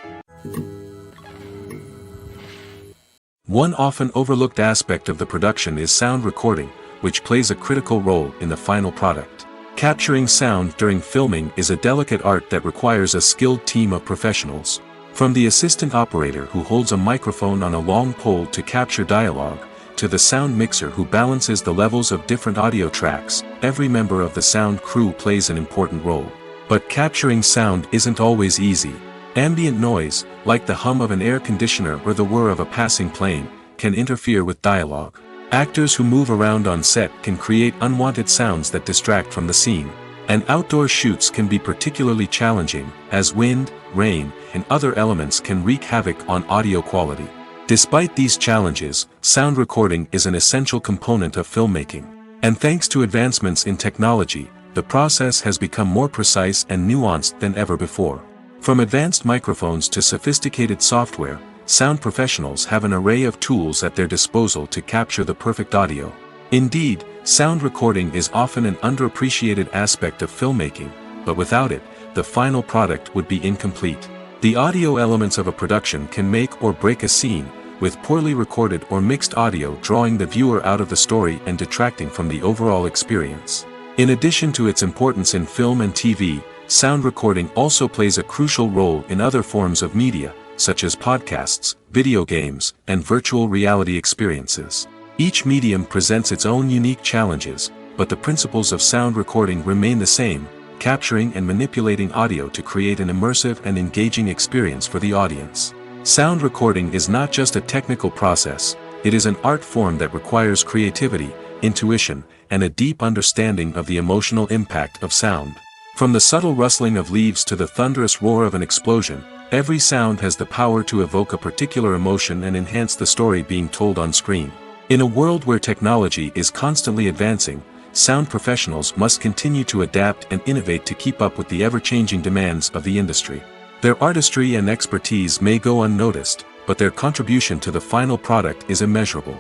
[SPEAKER 1] One often overlooked aspect of the production is sound recording, which plays a critical role in the final product. Capturing sound during filming is a delicate art that requires a skilled team of professionals. From the assistant operator who holds a microphone on a long pole to capture dialogue, to the sound mixer who balances the levels of different audio tracks, every member of the sound crew plays an important role. But capturing sound isn't always easy. Ambient noise, like the hum of an air conditioner or the whir of a passing plane, can interfere with dialogue. Actors who move around on set can create unwanted sounds that distract from the scene. And outdoor shoots can be particularly challenging, as wind, rain, and other elements can wreak havoc on audio quality. Despite these challenges, sound recording is an essential component of filmmaking. And thanks to advancements in technology, the process has become more precise and nuanced than ever before. From advanced microphones to sophisticated software, sound professionals have an array of tools at their disposal to capture the perfect audio. Indeed, sound recording is often an underappreciated aspect of filmmaking, but without it, the final product would be incomplete. The audio elements of a production can make or break a scene, with poorly recorded or mixed audio drawing the viewer out of the story and detracting from the overall experience. In addition to its importance in film and TV, sound recording also plays a crucial role in other forms of media, such as podcasts, video games, and virtual reality experiences. Each medium presents its own unique challenges, but the principles of sound recording remain the same, capturing and manipulating audio to create an immersive and engaging experience for the audience. Sound recording is not just a technical process, it is an art form that requires creativity, intuition, and a deep understanding of the emotional impact of sound. From the subtle rustling of leaves to the thunderous roar of an explosion, every sound has the power to evoke a particular emotion and enhance the story being told on screen. In a world where technology is constantly advancing, sound professionals must continue to adapt and innovate to keep up with the ever-changing demands of the industry. Their artistry and expertise may go unnoticed, but their contribution to the final product is immeasurable.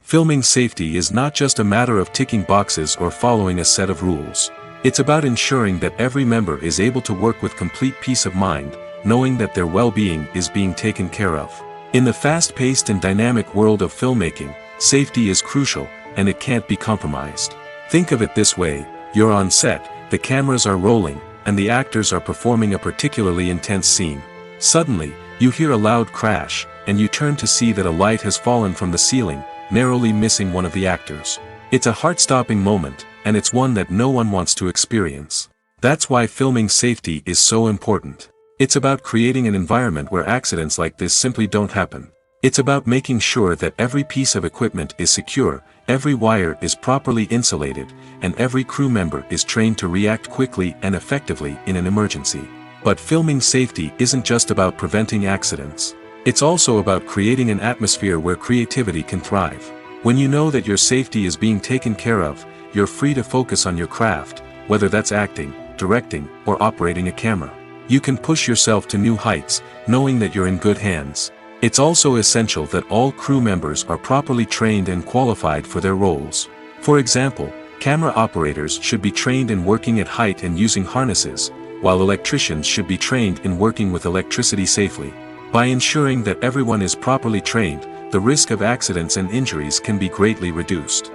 [SPEAKER 1] Filming safety is not just a matter of ticking boxes or following a set of rules. It's about ensuring that every member is able to work with complete peace of mind, knowing that their well-being is being taken care of. In the fast-paced and dynamic world of filmmaking, safety is crucial, and it can't be compromised. Think of it this way: you're on set, the cameras are rolling, and the actors are performing a particularly intense scene. Suddenly, you hear a loud crash, and you turn to see that a light has fallen from the ceiling, narrowly missing one of the actors. It's a heart-stopping moment, and it's one that no one wants to experience. That's why filming safety is so important. It's about creating an environment where accidents like this simply don't happen. It's about making sure that every piece of equipment is secure, every wire is properly insulated, and every crew member is trained to react quickly and effectively in an emergency. But filming safety isn't just about preventing accidents. It's also about creating an atmosphere where creativity can thrive. When you know that your safety is being taken care of, you're free to focus on your craft, whether that's acting, directing, or operating a camera. You can push yourself to new heights, knowing that you're in good hands. It's also essential that all crew members are properly trained and qualified for their roles. For example, camera operators should be trained in working at height and using harnesses, while electricians should be trained in working with electricity safely. By ensuring that everyone is properly trained, the risk of accidents and injuries can be greatly reduced.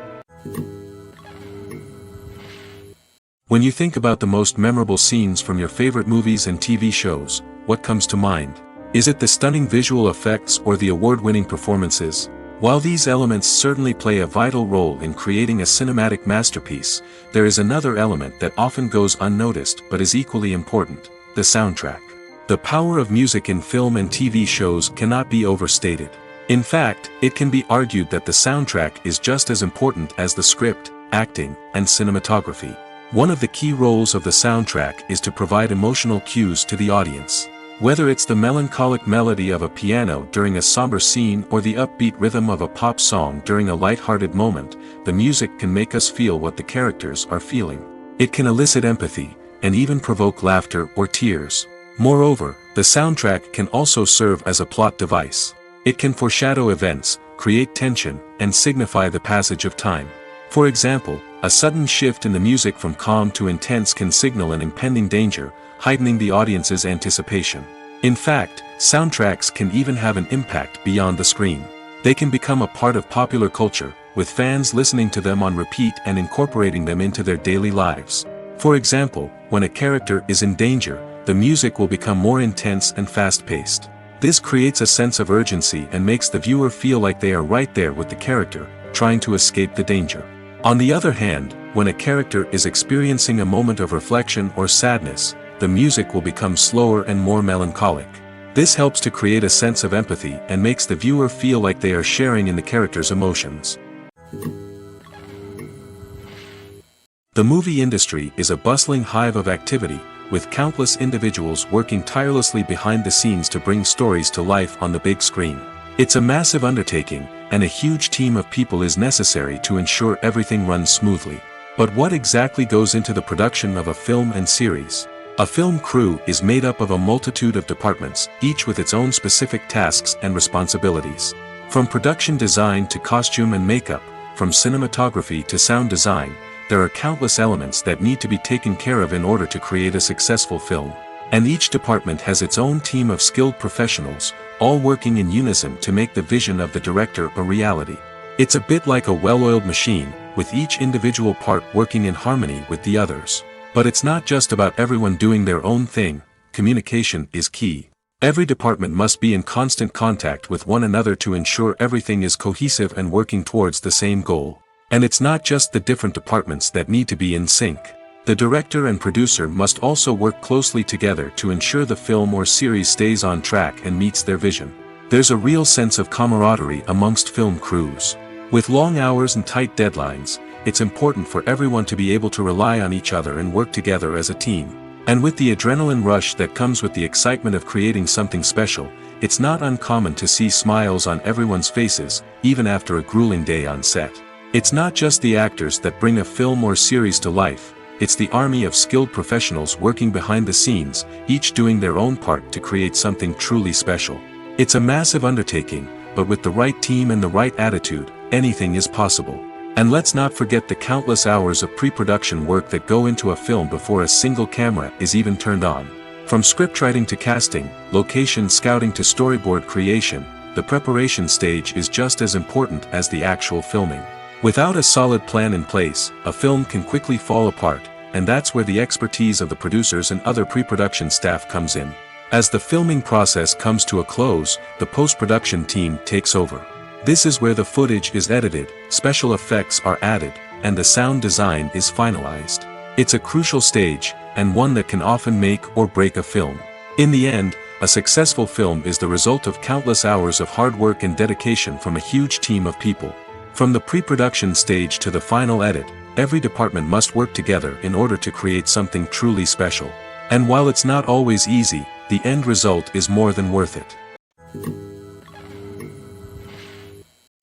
[SPEAKER 1] When you think about the most memorable scenes from your favorite movies and TV shows, what comes to mind? Is it the stunning visual effects or the award-winning performances? While these elements certainly play a vital role in creating a cinematic masterpiece, there is another element that often goes unnoticed but is equally important: the soundtrack. The power of music in film and TV shows cannot be overstated. In fact, it can be argued that the soundtrack is just as important as the script, acting, and cinematography. One of the key roles of the soundtrack is to provide emotional cues to the audience. Whether it's the melancholic melody of a piano during a somber scene or the upbeat rhythm of a pop song during a light-hearted moment, the music can make us feel what the characters are feeling. It can elicit empathy, and even provoke laughter or tears. Moreover, the soundtrack can also serve as a plot device. It can foreshadow events, create tension, and signify the passage of time. For example, a sudden shift in the music from calm to intense can signal an impending danger, heightening the audience's anticipation. In fact, soundtracks can even have an impact beyond the screen. They can become a part of popular culture, with fans listening to them on repeat and incorporating them into their daily lives. For example, when a character is in danger, the music will become more intense and fast-paced. This creates a sense of urgency and makes the viewer feel like they are right there with the character, trying to escape the danger. On the other hand, when a character is experiencing a moment of reflection or sadness, the music will become slower and more melancholic. This helps to create a sense of empathy and makes the viewer feel like they are sharing in the character's emotions. The movie industry is a bustling hive of activity, with countless individuals working tirelessly behind the scenes to bring stories to life on the big screen. It's a massive undertaking, and a huge team of people is necessary to ensure everything runs smoothly. But what exactly goes into the production of a film and series? A film crew is made up of a multitude of departments, each with its own specific tasks and responsibilities. From production design to costume and makeup, from cinematography to sound design, there are countless elements that need to be taken care of in order to create a successful film. And each department has its own team of skilled professionals, all working in unison to make the vision of the director a reality. It's a bit like a well-oiled machine, with each individual part working in harmony with the others. But it's not just about everyone doing their own thing. Communication is key. Every department must be in constant contact with one another to ensure everything is cohesive and working towards the same goal. And it's not just the different departments that need to be in sync. The director and producer must also work closely together to ensure the film or series stays on track and meets their vision. There's a real sense of camaraderie amongst film crews. With long hours and tight deadlines, it's important for everyone to be able to rely on each other and work together as a team. And with the adrenaline rush that comes with the excitement of creating something special, it's not uncommon to see smiles on everyone's faces, even after a grueling day on set. It's not just the actors that bring a film or series to life, it's the army of skilled professionals working behind the scenes, each doing their own part to create something truly special. It's a massive undertaking, but with the right team and the right attitude, anything is possible. And let's not forget the countless hours of pre-production work that go into a film before a single camera is even turned on. From scriptwriting to casting, location scouting to storyboard creation, the preparation stage is just as important as the actual filming. Without a solid plan in place, a film can quickly fall apart, and that's where the expertise of the producers and other pre-production staff comes in. As the filming process comes to a close, the post-production team takes over. This is where the footage is edited, special effects are added, and the sound design is finalized. It's a crucial stage, and one that can often make or break a film. In the end, a successful film is the result of countless hours of hard work and dedication from a huge team of people. From the pre-production stage to the final edit, every department must work together in order to create something truly special. And while it's not always easy, the end result is more than worth it.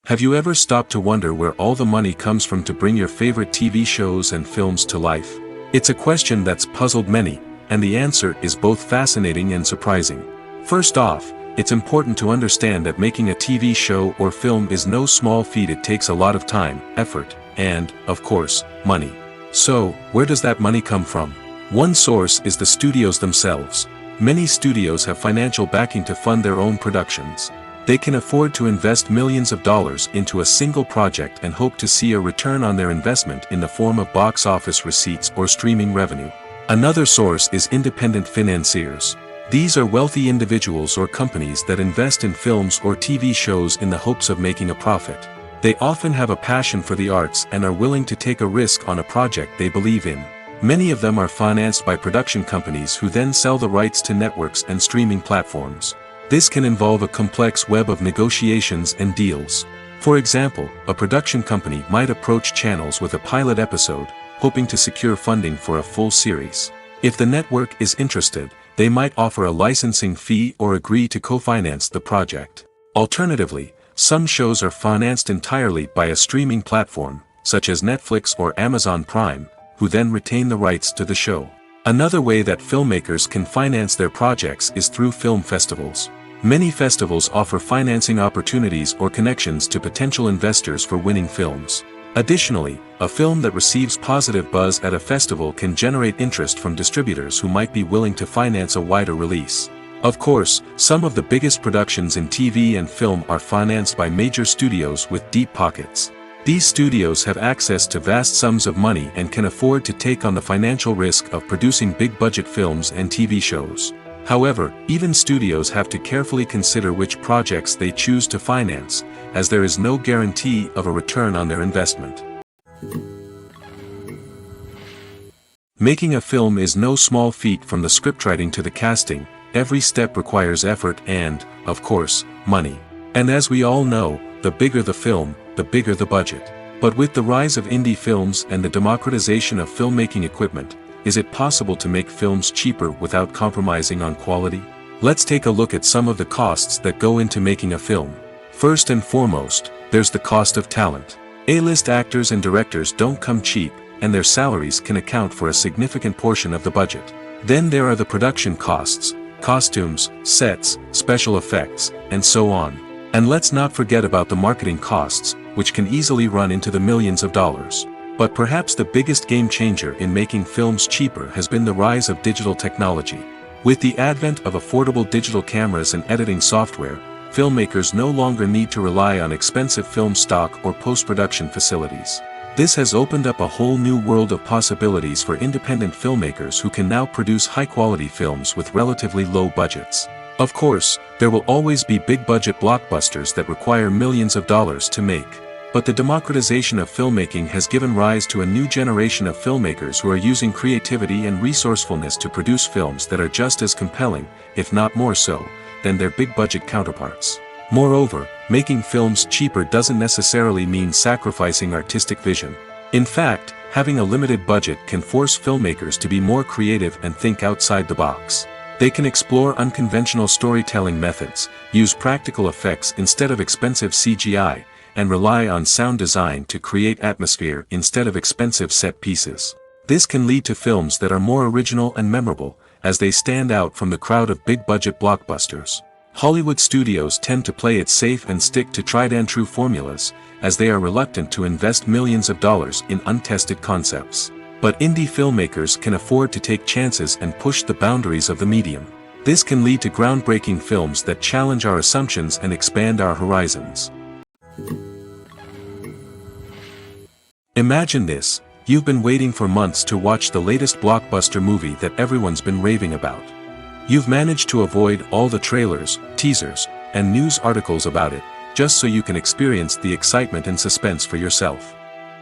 [SPEAKER 1] Have you ever stopped to wonder where all the money comes from to bring your favorite TV shows and films to life? It's a question that's puzzled many, and the answer is both fascinating and surprising. First off, it's important to understand that making a TV show or film is no small feat. It takes a lot of time, effort, and, of course, money. So, where does that money come from? One source is the studios themselves. Many studios have financial backing to fund their own productions. They can afford to invest millions of dollars into a single project and hope to see a return on their investment in the form of box office receipts or streaming revenue. Another source is independent financiers. These are wealthy individuals or companies that invest in films or TV shows in the hopes of making a profit. They often have a passion for the arts and are willing to take a risk on a project they believe in. Many of them are financed by production companies who then sell the rights to networks and streaming platforms. This can involve a complex web of negotiations and deals. For example, a production company might approach channels with a pilot episode, hoping to secure funding for a full series. If the network is interested, they might offer a licensing fee or agree to co-finance the project. Alternatively, some shows are financed entirely by a streaming platform, such as Netflix or Amazon Prime, who then retain the rights to the show. Another way that filmmakers can finance their projects is through film festivals. Many festivals offer financing opportunities or connections to potential investors for winning films. Additionally, a film that receives positive buzz at a festival can generate interest from distributors who might be willing to finance a wider release. Of course, some of the biggest productions in TV and film are financed by major studios with deep pockets. These studios have access to vast sums of money and can afford to take on the financial risk of producing big-budget films and TV shows. However, even studios have to carefully consider which projects they choose to finance, as there is no guarantee of a return on their investment. Making a film is no small feat. From the scriptwriting to the casting. Every step requires effort and, of course, money. And as we all know, the bigger the film, the bigger the budget. But with the rise of indie films and the democratization of filmmaking equipment, is it possible to make films cheaper without compromising on quality? Let's take a look at some of the costs that go into making a film. First and foremost, there's the cost of talent. A-list actors and directors don't come cheap, and their salaries can account for a significant portion of the budget. Then there are the production costs, costumes, sets, special effects, and so on. And let's not forget about the marketing costs, which can easily run into the millions of dollars. But perhaps the biggest game changer in making films cheaper has been the rise of digital technology. With the advent of affordable digital cameras and editing software, filmmakers no longer need to rely on expensive film stock or post-production facilities. This has opened up a whole new world of possibilities for independent filmmakers who can now produce high-quality films with relatively low budgets. Of course, there will always be big-budget blockbusters that require millions of dollars to make. But the democratization of filmmaking has given rise to a new generation of filmmakers who are using creativity and resourcefulness to produce films that are just as compelling, if not more so, than their big-budget counterparts. Moreover, making films cheaper doesn't necessarily mean sacrificing artistic vision. In fact, having a limited budget can force filmmakers to be more creative and think outside the box. They can explore unconventional storytelling methods, use practical effects instead of expensive CGI, and rely on sound design to create atmosphere instead of expensive set pieces. This can lead to films that are more original and memorable, as they stand out from the crowd of big-budget blockbusters. Hollywood studios tend to play it safe and stick to tried-and-true formulas, as they are reluctant to invest millions of dollars in untested concepts. But indie filmmakers can afford to take chances and push the boundaries of the medium. This can lead to groundbreaking films that challenge our assumptions and expand our horizons. Imagine this: you've been waiting for months to watch the latest blockbuster movie that everyone's been raving about. You've managed to avoid all the trailers, teasers, and news articles about it, just so you can experience the excitement and suspense for yourself.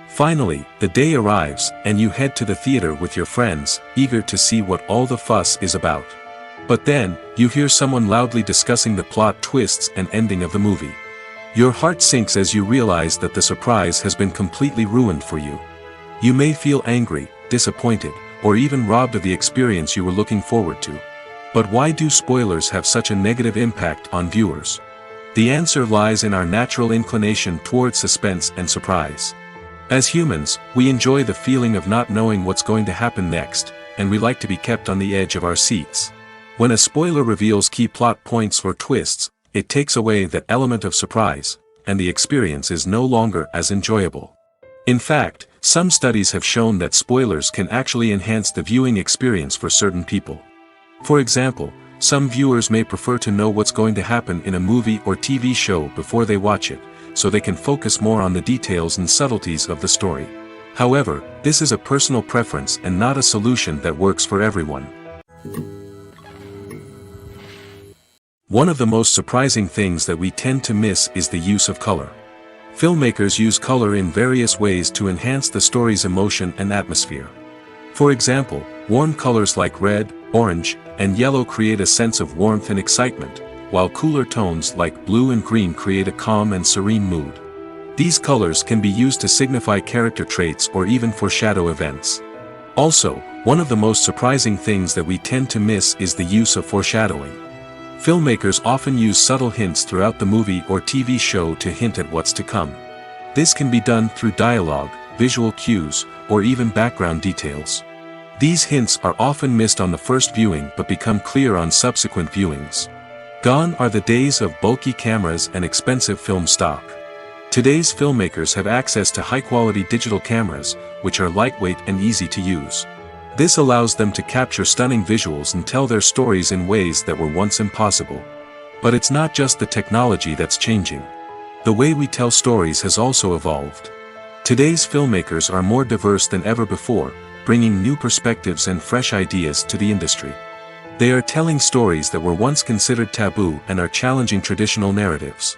[SPEAKER 1] Finally, the day arrives, and you head to the theater with your friends, eager to see what all the fuss is about. But then, you hear someone loudly discussing the plot twists and ending of the movie. Your heart sinks as you realize that the surprise has been completely ruined for you. You may feel angry, disappointed, or even robbed of the experience you were looking forward to. But why do spoilers have such a negative impact on viewers? The answer lies in our natural inclination towards suspense and surprise. As humans, we enjoy the feeling of not knowing what's going to happen next, and we like to be kept on the edge of our seats. When a spoiler reveals key plot points or twists, it takes away that element of surprise, and the experience is no longer as enjoyable. In fact, some studies have shown that spoilers can actually enhance the viewing experience for certain people. For example, some viewers may prefer to know what's going to happen in a movie or TV show before they watch it, so they can focus more on the details and subtleties of the story. However, this is a personal preference and not a solution that works for everyone. One of the most surprising things that we tend to miss is the use of color. Filmmakers use color in various ways to enhance the story's emotion and atmosphere. For example, warm colors like red, orange, and yellow create a sense of warmth and excitement, while cooler tones like blue and green create a calm and serene mood. These colors can be used to signify character traits or even foreshadow events. Also, one of the most surprising things that we tend to miss is the use of foreshadowing. Filmmakers often use subtle hints throughout the movie or TV show to hint at what's to come. This can be done through dialogue, visual cues, or even background details. These hints are often missed on the first viewing but become clear on subsequent viewings. Gone are the days of bulky cameras and expensive film stock. Today's filmmakers have access to high-quality digital cameras, which are lightweight and easy to use. This allows them to capture stunning visuals and tell their stories in ways that were once impossible. But it's not just the technology that's changing. The way we tell stories has also evolved. Today's filmmakers are more diverse than ever before, bringing new perspectives and fresh ideas to the industry. They are telling stories that were once considered taboo and are challenging traditional narratives.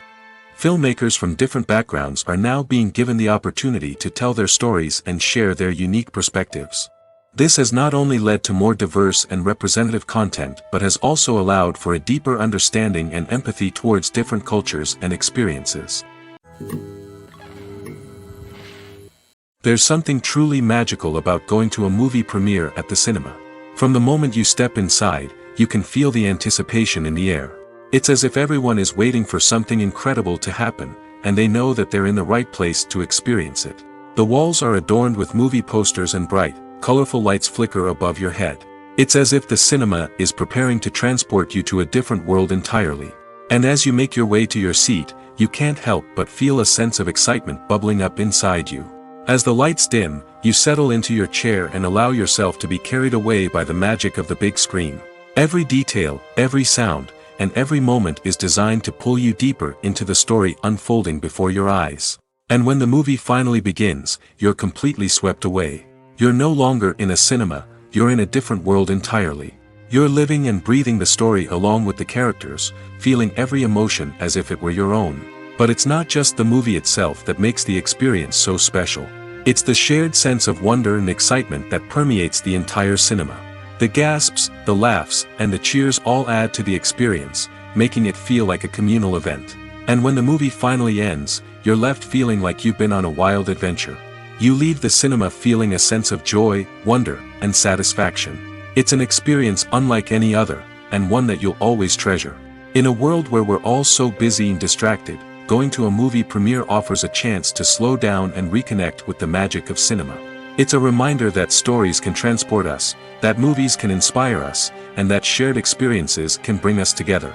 [SPEAKER 1] Filmmakers from different backgrounds are now being given the opportunity to tell their stories and share their unique perspectives. This has not only led to more diverse and representative content but has also allowed for a deeper understanding and empathy towards different cultures and experiences. There's something truly magical about going to a movie premiere at the cinema. From the moment you step inside, you can feel the anticipation in the air. It's as if everyone is waiting for something incredible to happen, and they know that they're in the right place to experience it. The walls are adorned with movie posters and bright, colorful lights flicker above your head. It's as if the cinema is preparing to transport you to a different world entirely. And as you make your way to your seat, you can't help but feel a sense of excitement bubbling up inside you. As the lights dim, you settle into your chair and allow yourself to be carried away by the magic of the big screen. Every detail, every sound, and every moment is designed to pull you deeper into the story unfolding before your eyes. And when the movie finally begins, you're completely swept away. You're no longer in a cinema, you're in a different world entirely. You're living and breathing the story along with the characters, feeling every emotion as if it were your own. But it's not just the movie itself that makes the experience so special. It's the shared sense of wonder and excitement that permeates the entire cinema. The gasps, the laughs, and the cheers all add to the experience, making it feel like a communal event. And when the movie finally ends, you're left feeling like you've been on a wild adventure. You leave the cinema feeling a sense of joy, wonder, and satisfaction. It's an experience unlike any other, and one that you'll always treasure. In a world where we're all so busy and distracted, going to a movie premiere offers a chance to slow down and reconnect with the magic of cinema. It's a reminder that stories can transport us, that movies can inspire us, and that shared experiences can bring us together.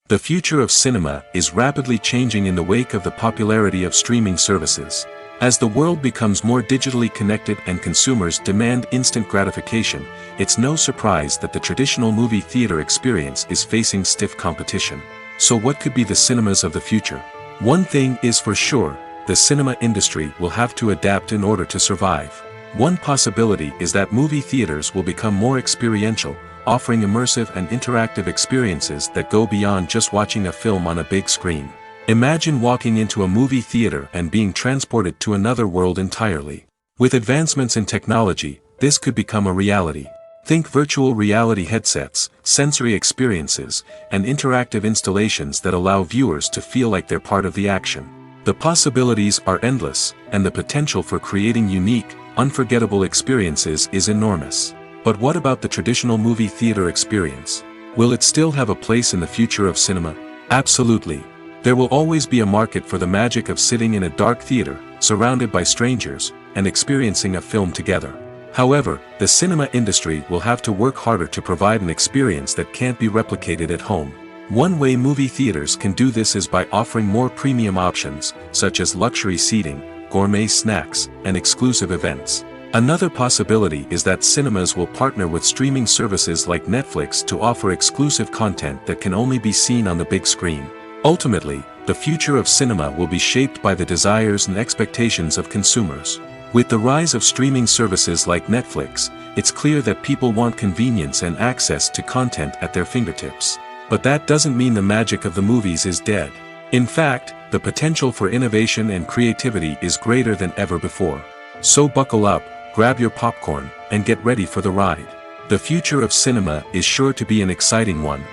[SPEAKER 1] The future of cinema is rapidly changing in the wake of the popularity of streaming services. As the world becomes more digitally connected and consumers demand instant gratification, it's no surprise that the traditional movie theater experience is facing stiff competition. So what could be the cinemas of the future? One thing is for sure, the cinema industry will have to adapt in order to survive. One possibility is that movie theaters will become more experiential, offering immersive and interactive experiences that go beyond just watching a film on a big screen. Imagine walking into a movie theater and being transported to another world entirely. With advancements in technology, this could become a reality. Think virtual reality headsets, sensory experiences, and interactive installations that allow viewers to feel like they're part of the action. The possibilities are endless, and the potential for creating unique, unforgettable experiences is enormous. But what about the traditional movie theater experience? Will it still have a place in the future of cinema? Absolutely. There will always be a market for the magic of sitting in a dark theater, surrounded by strangers, and experiencing a film together. However, the cinema industry will have to work harder to provide an experience that can't be replicated at home. One way movie theaters can do this is by offering more premium options, such as luxury seating, gourmet snacks, and exclusive events. Another possibility is that cinemas will partner with streaming services like Netflix to offer exclusive content that can only be seen on the big screen. Ultimately, the future of cinema will be shaped by the desires and expectations of consumers. With the rise of streaming services like Netflix, it's clear that people want convenience and access to content at their fingertips. But that doesn't mean the magic of the movies is dead. In fact, the potential for innovation and creativity is greater than ever before. So buckle up, grab your popcorn, and get ready for the ride. The future of cinema is sure to be an exciting one.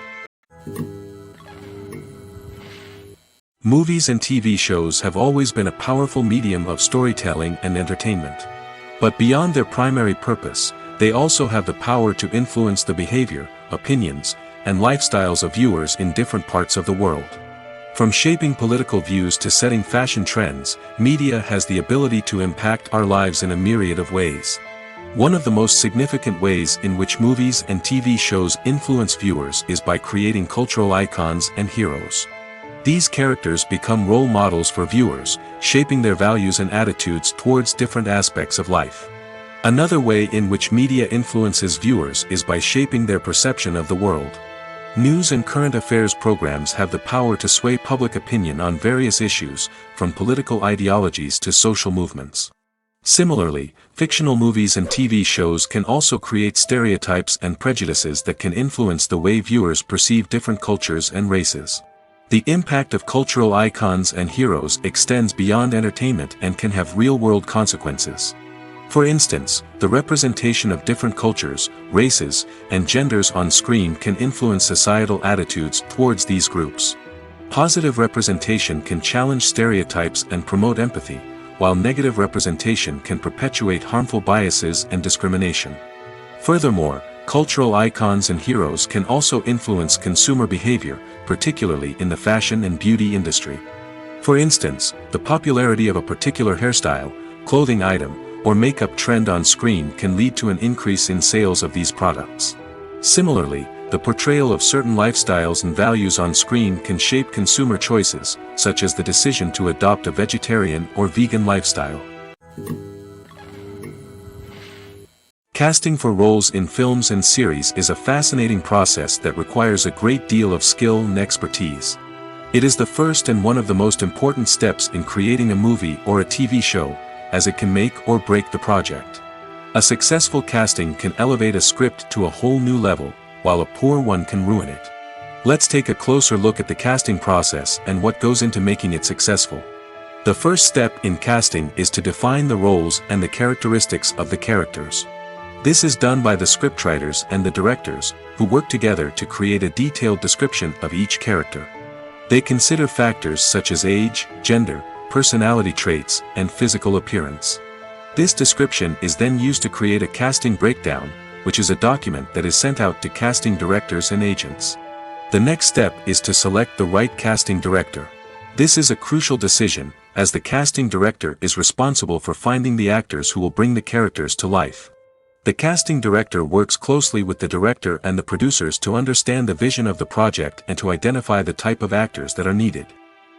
[SPEAKER 1] Movies and TV shows have always been a powerful medium of storytelling and entertainment. But beyond their primary purpose, they also have the power to influence the behavior, opinions, and lifestyles of viewers in different parts of the world. From shaping political views to setting fashion trends, media has the ability to impact our lives in a myriad of ways. One of the most significant ways in which movies and TV shows influence viewers is by creating cultural icons and heroes. These characters become role models for viewers, shaping their values and attitudes towards different aspects of life. Another way in which media influences viewers is by shaping their perception of the world. News and current affairs programs have the power to sway public opinion on various issues, from political ideologies to social movements. Similarly, fictional movies and TV shows can also create stereotypes and prejudices that can influence the way viewers perceive different cultures and races. The impact of cultural icons and heroes extends beyond entertainment and can have real-world consequences. For instance, the representation of different cultures, races, and genders on screen can influence societal attitudes towards these groups. Positive representation can challenge stereotypes and promote empathy, while negative representation can perpetuate harmful biases and discrimination. Furthermore, cultural icons and heroes can also influence consumer behavior, particularly in the fashion and beauty industry. For instance, the popularity of a particular hairstyle, clothing item, or makeup trend on screen can lead to an increase in sales of these products. Similarly, the portrayal of certain lifestyles and values on screen can shape consumer choices, such as the decision to adopt a vegetarian or vegan lifestyle. Casting for roles in films and series is a fascinating process that requires a great deal of skill and expertise. It is the first and one of the most important steps in creating a movie or a TV show, as it can make or break the project. A successful casting can elevate a script to a whole new level, while a poor one can ruin it. Let's take a closer look at the casting process and what goes into making it successful. The first step in casting is to define the roles and the characteristics of the characters. This is done by the scriptwriters and the directors, who work together to create a detailed description of each character. They consider factors such as age, gender, personality traits, and physical appearance. This description is then used to create a casting breakdown, which is a document that is sent out to casting directors and agents. The next step is to select the right casting director. This is a crucial decision, as the casting director is responsible for finding the actors who will bring the characters to life. The casting director works closely with the director and the producers to understand the vision of the project and to identify the type of actors that are needed.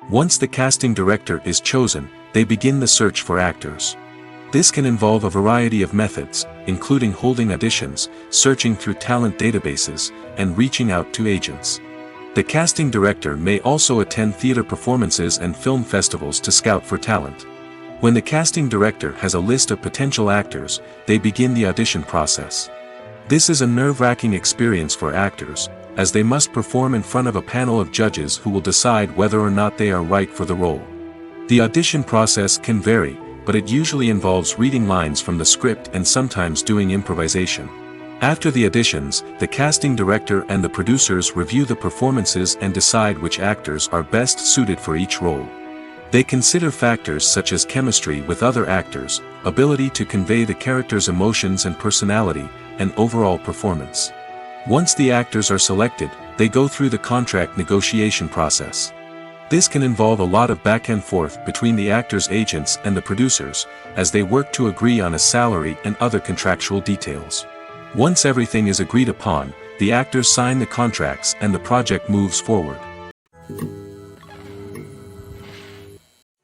[SPEAKER 1] Once the casting director is chosen, they begin the search for actors. This can involve a variety of methods, including holding auditions, searching through talent databases, and reaching out to agents. The casting director may also attend theater performances and film festivals to scout for talent. When the casting director has a list of potential actors, they begin the audition process. This is a nerve-wracking experience for actors, as they must perform in front of a panel of judges who will decide whether or not they are right for the role. The audition process can vary, but it usually involves reading lines from the script and sometimes doing improvisation. After the auditions, the casting director and the producers review the performances and decide which actors are best suited for each role. They consider factors such as chemistry with other actors, ability to convey the character's emotions and personality, and overall performance. Once the actors are selected, they go through the contract negotiation process. This can involve a lot of back and forth between the actors' agents and the producers, as they work to agree on a salary and other contractual details. Once everything is agreed upon, the actors sign the contracts and the project moves forward.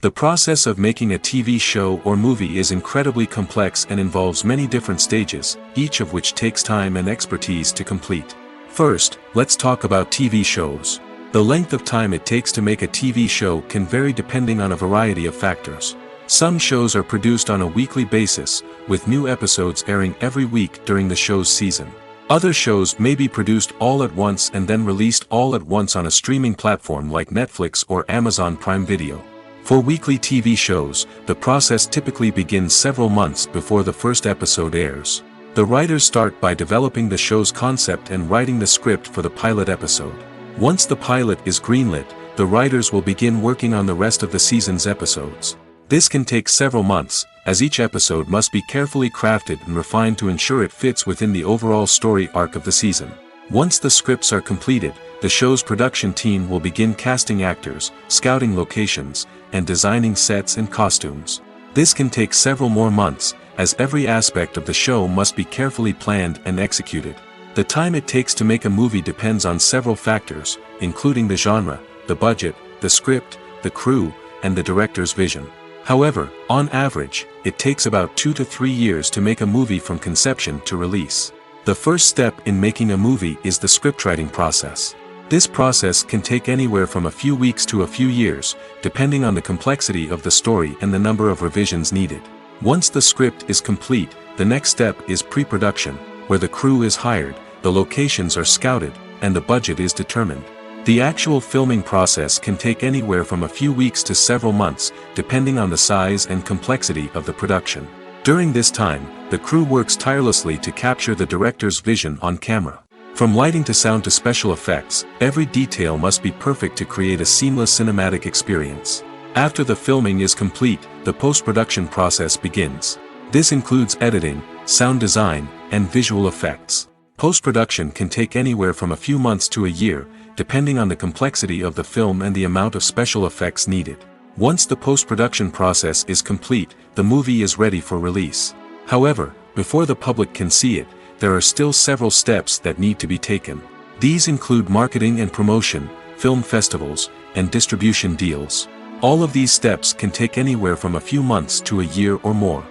[SPEAKER 1] The process of making a TV show or movie is incredibly complex and involves many different stages, each of which takes time and expertise to complete. First, let's talk about TV shows. The length of time it takes to make a TV show can vary depending on a variety of factors. Some shows are produced on a weekly basis, with new episodes airing every week during the show's season. Other shows may be produced all at once and then released all at once on a streaming platform like Netflix or Amazon Prime Video. For weekly TV shows, the process typically begins several months before the first episode airs. The writers start by developing the show's concept and writing the script for the pilot episode. Once the pilot is greenlit, the writers will begin working on the rest of the season's episodes. This can take several months, as each episode must be carefully crafted and refined to ensure it fits within the overall story arc of the season. Once the scripts are completed, the show's production team will begin casting actors, scouting locations, and designing sets and costumes. This can take several more months, as every aspect of the show must be carefully planned and executed. The time it takes to make a movie depends on several factors, including the genre, the budget, the script, the crew, and the director's vision. However, on average, it takes about 2 to 3 years to make a movie from conception to release. The first step in making a movie is the scriptwriting process. This process can take anywhere from a few weeks to a few years, depending on the complexity of the story and the number of revisions needed. Once the script is complete, the next step is pre-production, where the crew is hired, the locations are scouted, and the budget is determined. The actual filming process can take anywhere from a few weeks to several months, depending on the size and complexity of the production. During this time, the crew works tirelessly to capture the director's vision on camera. From lighting to sound to special effects, every detail must be perfect to create a seamless cinematic experience. After the filming is complete, the post-production process begins. This includes editing, sound design, and visual effects. Post-production can take anywhere from a few months to a year, depending on the complexity of the film and the amount of special effects needed. Once the post-production process is complete, the movie is ready for release. However, before the public can see it, there are still several steps that need to be taken. These include marketing and promotion, film festivals, and distribution deals. All of these steps can take anywhere from a few months to a year or more.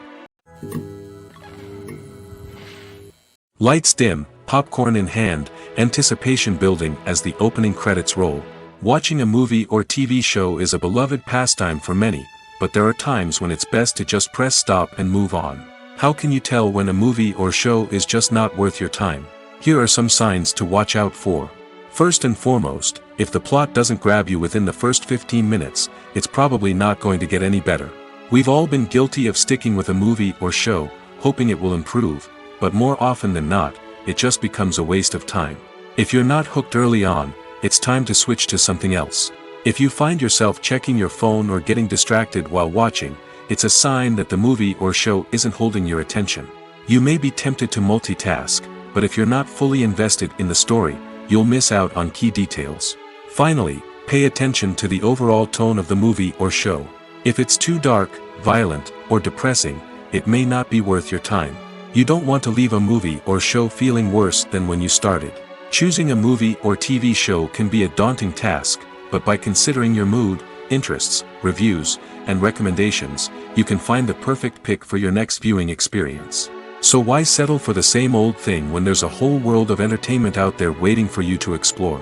[SPEAKER 1] Lights dim, popcorn in hand, anticipation building as the opening credits roll. Watching a movie or TV show is a beloved pastime for many, but there are times when it's best to just press stop and move on. How can you tell when a movie or show is just not worth your time? Here are some signs to watch out for. First and foremost, if the plot doesn't grab you within the first 15 minutes, it's probably not going to get any better. We've all been guilty of sticking with a movie or show, hoping it will improve, but more often than not, it just becomes a waste of time. If you're not hooked early on, it's time to switch to something else. If you find yourself checking your phone or getting distracted while watching, it's a sign that the movie or show isn't holding your attention. You may be tempted to multitask, but if you're not fully invested in the story, you'll miss out on key details. Finally, pay attention to the overall tone of the movie or show. If it's too dark, violent, or depressing, it may not be worth your time. You don't want to leave a movie or show feeling worse than when you started. Choosing a movie or TV show can be a daunting task, but by considering your mood, interests, reviews, and recommendations, you can find the perfect pick for your next viewing experience. So why settle for the same old thing when there's a whole world of entertainment out there waiting for you to explore?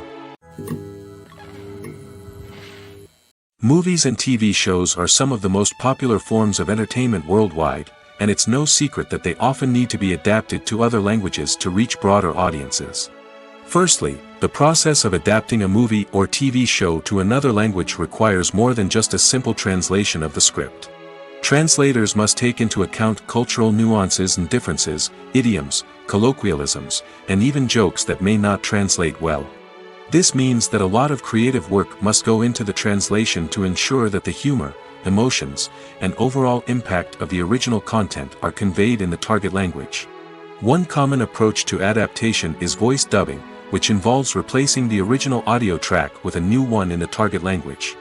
[SPEAKER 1] Movies and TV shows are some of the most popular forms of entertainment worldwide, and it's no secret that they often need to be adapted to other languages to reach broader audiences. Firstly, the process of adapting a movie or TV show to another language requires more than just a simple translation of the script. Translators must take into account cultural nuances and differences, idioms, colloquialisms, and even jokes that may not translate well. This means that a lot of creative work must go into the translation to ensure that the humor, emotions, and overall impact of the original content are conveyed in the target language. One common approach to adaptation is voice dubbing, which involves replacing the original audio track with a new one in the target language.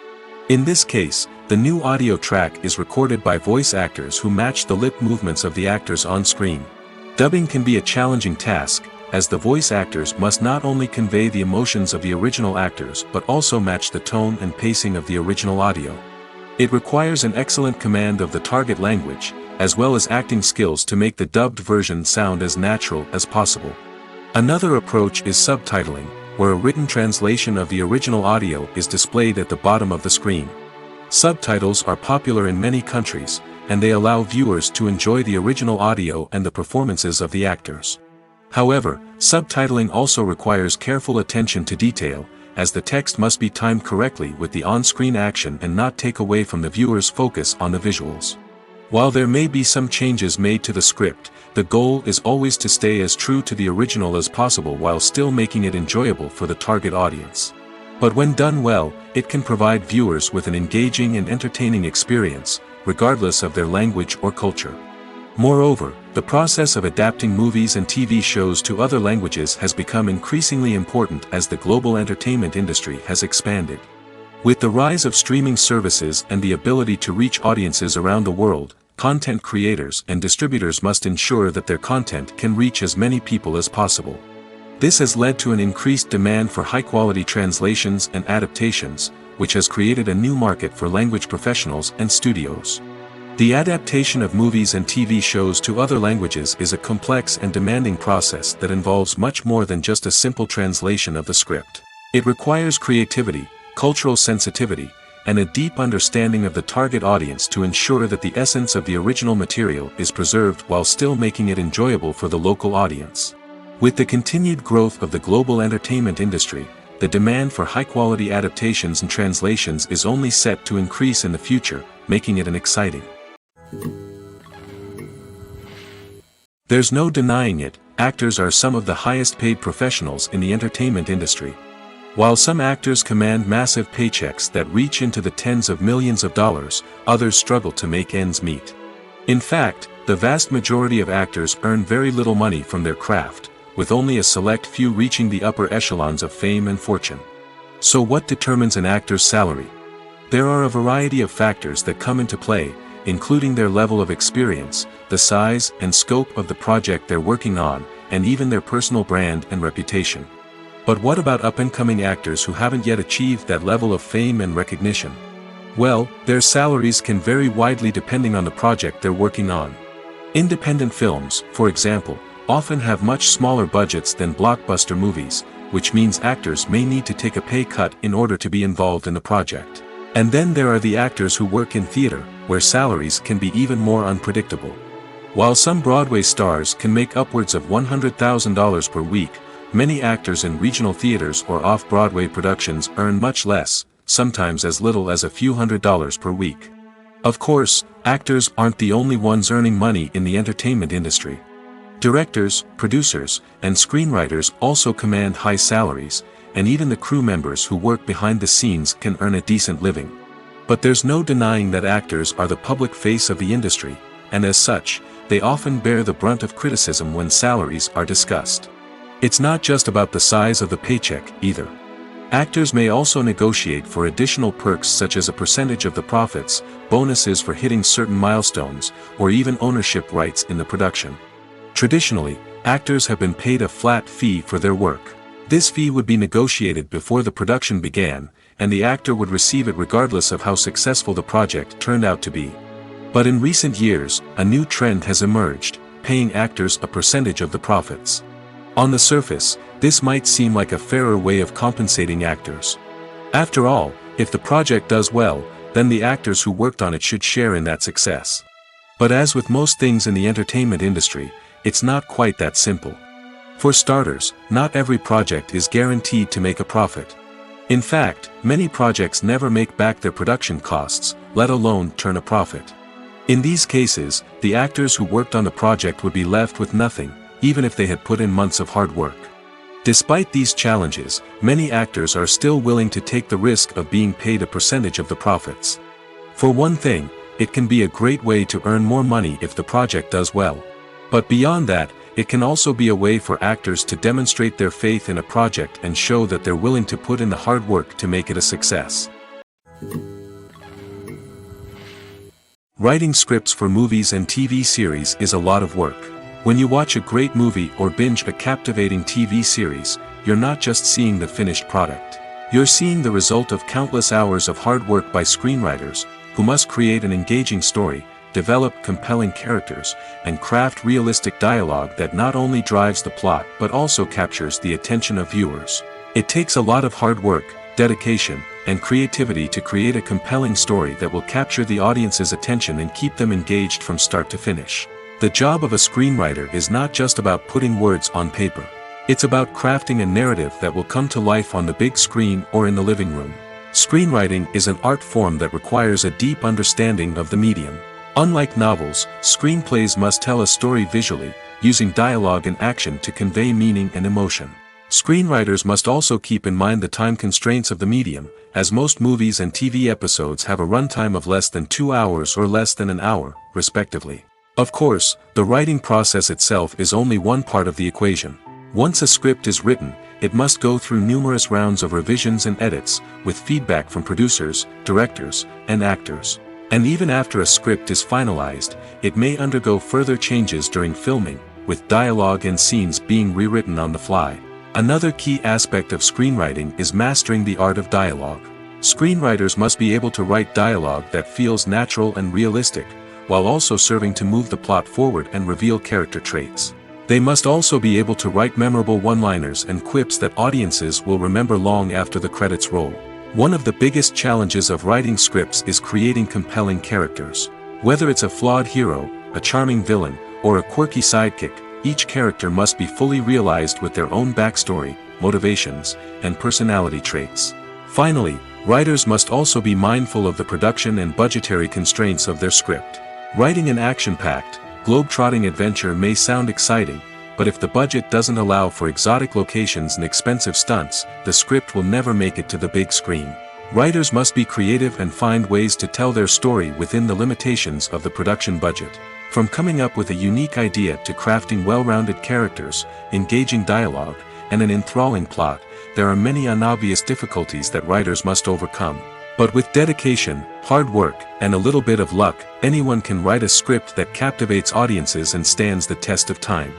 [SPEAKER 1] In this case, the new audio track is recorded by voice actors who match the lip movements of the actors on screen. Dubbing can be a challenging task, as the voice actors must not only convey the emotions of the original actors but also match the tone and pacing of the original audio. It requires an excellent command of the target language, as well as acting skills to make the dubbed version sound as natural as possible. Another approach is subtitling, where a written translation of the original audio is displayed at the bottom of the screen. Subtitles are popular in many countries, and they allow viewers to enjoy the original audio and the performances of the actors. However, subtitling also requires careful attention to detail, as the text must be timed correctly with the on-screen action and not take away from the viewer's focus on the visuals. While there may be some changes made to the script, the goal is always to stay as true to the original as possible while still making it enjoyable for the target audience. But when done well, it can provide viewers with an engaging and entertaining experience, regardless of their language or culture. Moreover, the process of adapting movies and TV shows to other languages has become increasingly important as the global entertainment industry has expanded. With the rise of streaming services and the ability to reach audiences around the world, content creators and distributors must ensure that their content can reach as many people as possible. This has led to an increased demand for high-quality translations and adaptations, which has created a new market for language professionals and studios. The adaptation of movies and TV shows to other languages is a complex and demanding process that involves much more than just a simple translation of the script. It requires creativity, cultural sensitivity, and a deep understanding of the target audience to ensure that the essence of the original material is preserved while still making it enjoyable for the local audience. With the continued growth of the global entertainment industry, the demand for high-quality adaptations and translations is only set to increase in the future, making it an exciting. There's no denying it, actors are some of the highest-paid professionals in the entertainment industry. While some actors command massive paychecks that reach into the tens of millions of dollars, others struggle to make ends meet. In fact, the vast majority of actors earn very little money from their craft, with only a select few reaching the upper echelons of fame and fortune. So what determines an actor's salary? There are a variety of factors that come into play, including their level of experience, the size and scope of the project they're working on, and even their personal brand and reputation. But what about up-and-coming actors who haven't yet achieved that level of fame and recognition? Well, their salaries can vary widely depending on the project they're working on. Independent films, for example, often have much smaller budgets than blockbuster movies, which means actors may need to take a pay cut in order to be involved in the project. And then there are the actors who work in theater, where salaries can be even more unpredictable. While some Broadway stars can make upwards of $100,000 per week, many actors in regional theaters or off-Broadway productions earn much less, sometimes as little as a few $100s per week. Of course, actors aren't the only ones earning money in the entertainment industry. Directors, producers, and screenwriters also command high salaries, and even the crew members who work behind the scenes can earn a decent living. But there's no denying that actors are the public face of the industry, and as such, they often bear the brunt of criticism when salaries are discussed. It's not just about the size of the paycheck, either. Actors may also negotiate for additional perks such as a percentage of the profits, bonuses for hitting certain milestones, or even ownership rights in the production. Traditionally, actors have been paid a flat fee for their work. This fee would be negotiated before the production began, and the actor would receive it regardless of how successful the project turned out to be. But in recent years, a new trend has emerged, paying actors a percentage of the profits. On the surface, this might seem like a fairer way of compensating actors. After all, if the project does well, then the actors who worked on it should share in that success. But as with most things in the entertainment industry, it's not quite that simple. For starters, not every project is guaranteed to make a profit. In fact, many projects never make back their production costs, let alone turn a profit. In these cases, the actors who worked on the project would be left with nothing, even if they had put in months of hard work. Despite these challenges, many actors are still willing to take the risk of being paid a percentage of the profits. For one thing, it can be a great way to earn more money if the project does well. But beyond that, it can also be a way for actors to demonstrate their faith in a project and show that they're willing to put in the hard work to make it a success. Writing scripts for movies and TV series is a lot of work. When you watch a great movie or binge a captivating TV series, you're not just seeing the finished product. You're seeing the result of countless hours of hard work by screenwriters, who must create an engaging story, develop compelling characters, and craft realistic dialogue that not only drives the plot but also captures the attention of viewers. It takes a lot of hard work, dedication, and creativity to create a compelling story that will capture the audience's attention and keep them engaged from start to finish. The job of a screenwriter is not just about putting words on paper. It's about crafting a narrative that will come to life on the big screen or in the living room. Screenwriting is an art form that requires a deep understanding of the medium. Unlike novels, screenplays must tell a story visually, using dialogue and action to convey meaning and emotion. Screenwriters must also keep in mind the time constraints of the medium, as most movies and TV episodes have a runtime of less than 2 hours or less than an hour, respectively. Of course, the writing process itself is only one part of the equation. Once a script is written, it must go through numerous rounds of revisions and edits, with feedback from producers, directors, and actors. And even after a script is finalized, it may undergo further changes during filming, with dialogue and scenes being rewritten on the fly. Another key aspect of screenwriting is mastering the art of dialogue. Screenwriters must be able to write dialogue that feels natural and realistic, while also serving to move the plot forward and reveal character traits. They must also be able to write memorable one-liners and quips that audiences will remember long after the credits roll. One of the biggest challenges of writing scripts is creating compelling characters. Whether it's a flawed hero, a charming villain, or a quirky sidekick, each character must be fully realized with their own backstory, motivations, and personality traits. Finally, writers must also be mindful of the production and budgetary constraints of their script. Writing an action-packed, globe-trotting adventure may sound exciting, but if the budget doesn't allow for exotic locations and expensive stunts, the script will never make it to the big screen. Writers must be creative and find ways to tell their story within the limitations of the production budget. From coming up with a unique idea to crafting well-rounded characters, engaging dialogue, and an enthralling plot, there are many unobvious difficulties that writers must overcome. But with dedication, hard work, and a little bit of luck, anyone can write a script that captivates audiences and stands the test of time.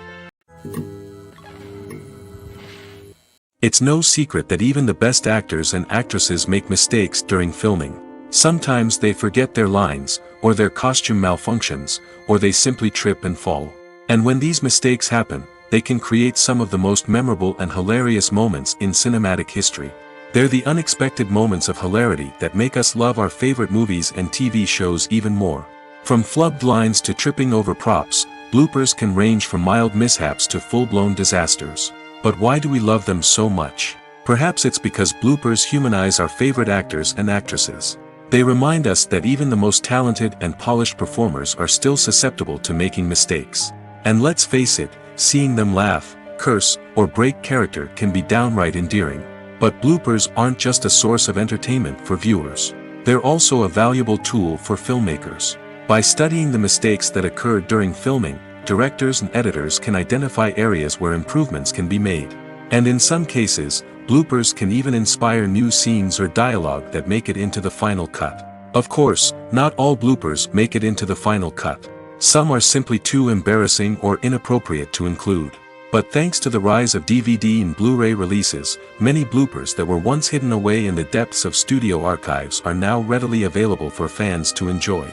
[SPEAKER 1] It's no secret that even the best actors and actresses make mistakes during filming. Sometimes they forget their lines, or their costume malfunctions, or they simply trip and fall. And when these mistakes happen, they can create some of the most memorable and hilarious moments in cinematic history. They're the unexpected moments of hilarity that make us love our favorite movies and TV shows even more. From flubbed lines to tripping over props, bloopers can range from mild mishaps to full-blown disasters. But why do we love them so much? Perhaps it's because bloopers humanize our favorite actors and actresses. They remind us that even the most talented and polished performers are still susceptible to making mistakes. And let's face it, seeing them laugh, curse, or break character can be downright endearing. But bloopers aren't just a source of entertainment for viewers. They're also a valuable tool for filmmakers. By studying the mistakes that occurred during filming, directors and editors can identify areas where improvements can be made. And in some cases, bloopers can even inspire new scenes or dialogue that make it into the final cut. Of course, not all bloopers make it into the final cut. Some are simply too embarrassing or inappropriate to include. But thanks to the rise of DVD and Blu-ray releases, many bloopers that were once hidden away in the depths of studio archives are now readily available for fans to enjoy.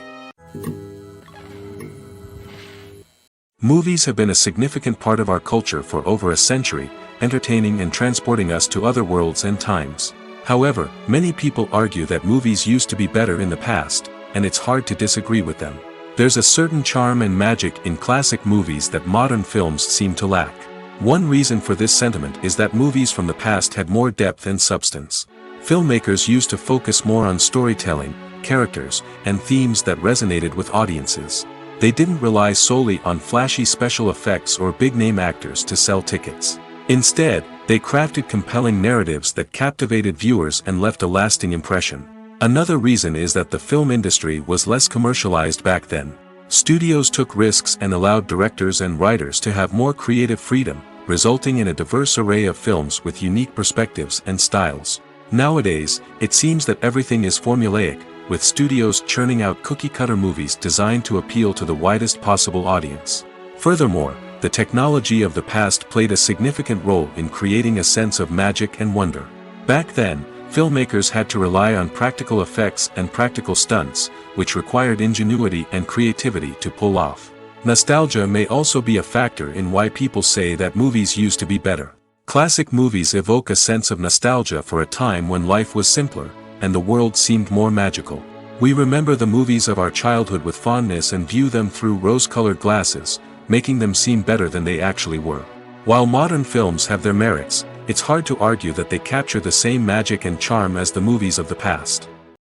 [SPEAKER 1] Movies have been a significant part of our culture for over a century, entertaining and transporting us to other worlds and times. However, many people argue that movies used to be better in the past, and it's hard to disagree with them. There's a certain charm and magic in classic movies that modern films seem to lack. One reason for this sentiment is that movies from the past had more depth and substance. Filmmakers used to focus more on storytelling, characters, and themes that resonated with audiences. They didn't rely solely on flashy special effects or big-name actors to sell tickets. Instead, they crafted compelling narratives that captivated viewers and left a lasting impression. Another reason is that the film industry was less commercialized back then. Studios took risks and allowed directors and writers to have more creative freedom, resulting in a diverse array of films with unique perspectives and styles. Nowadays, it seems that everything is formulaic, with studios churning out cookie-cutter movies designed to appeal to the widest possible audience. Furthermore, the technology of the past played a significant role in creating a sense of magic and wonder. Back then, Filmmakers had to rely on practical effects and practical stunts, which required ingenuity and creativity to pull off. Nostalgia may also be a factor in why people say that movies used to be better. Classic movies evoke a sense of nostalgia for a time when life was simpler, and the world seemed more magical. We remember the movies of our childhood with fondness and view them through rose-colored glasses, making them seem better than they actually were. While modern films have their merits, it's hard to argue that they capture the same magic and charm as the movies of the past.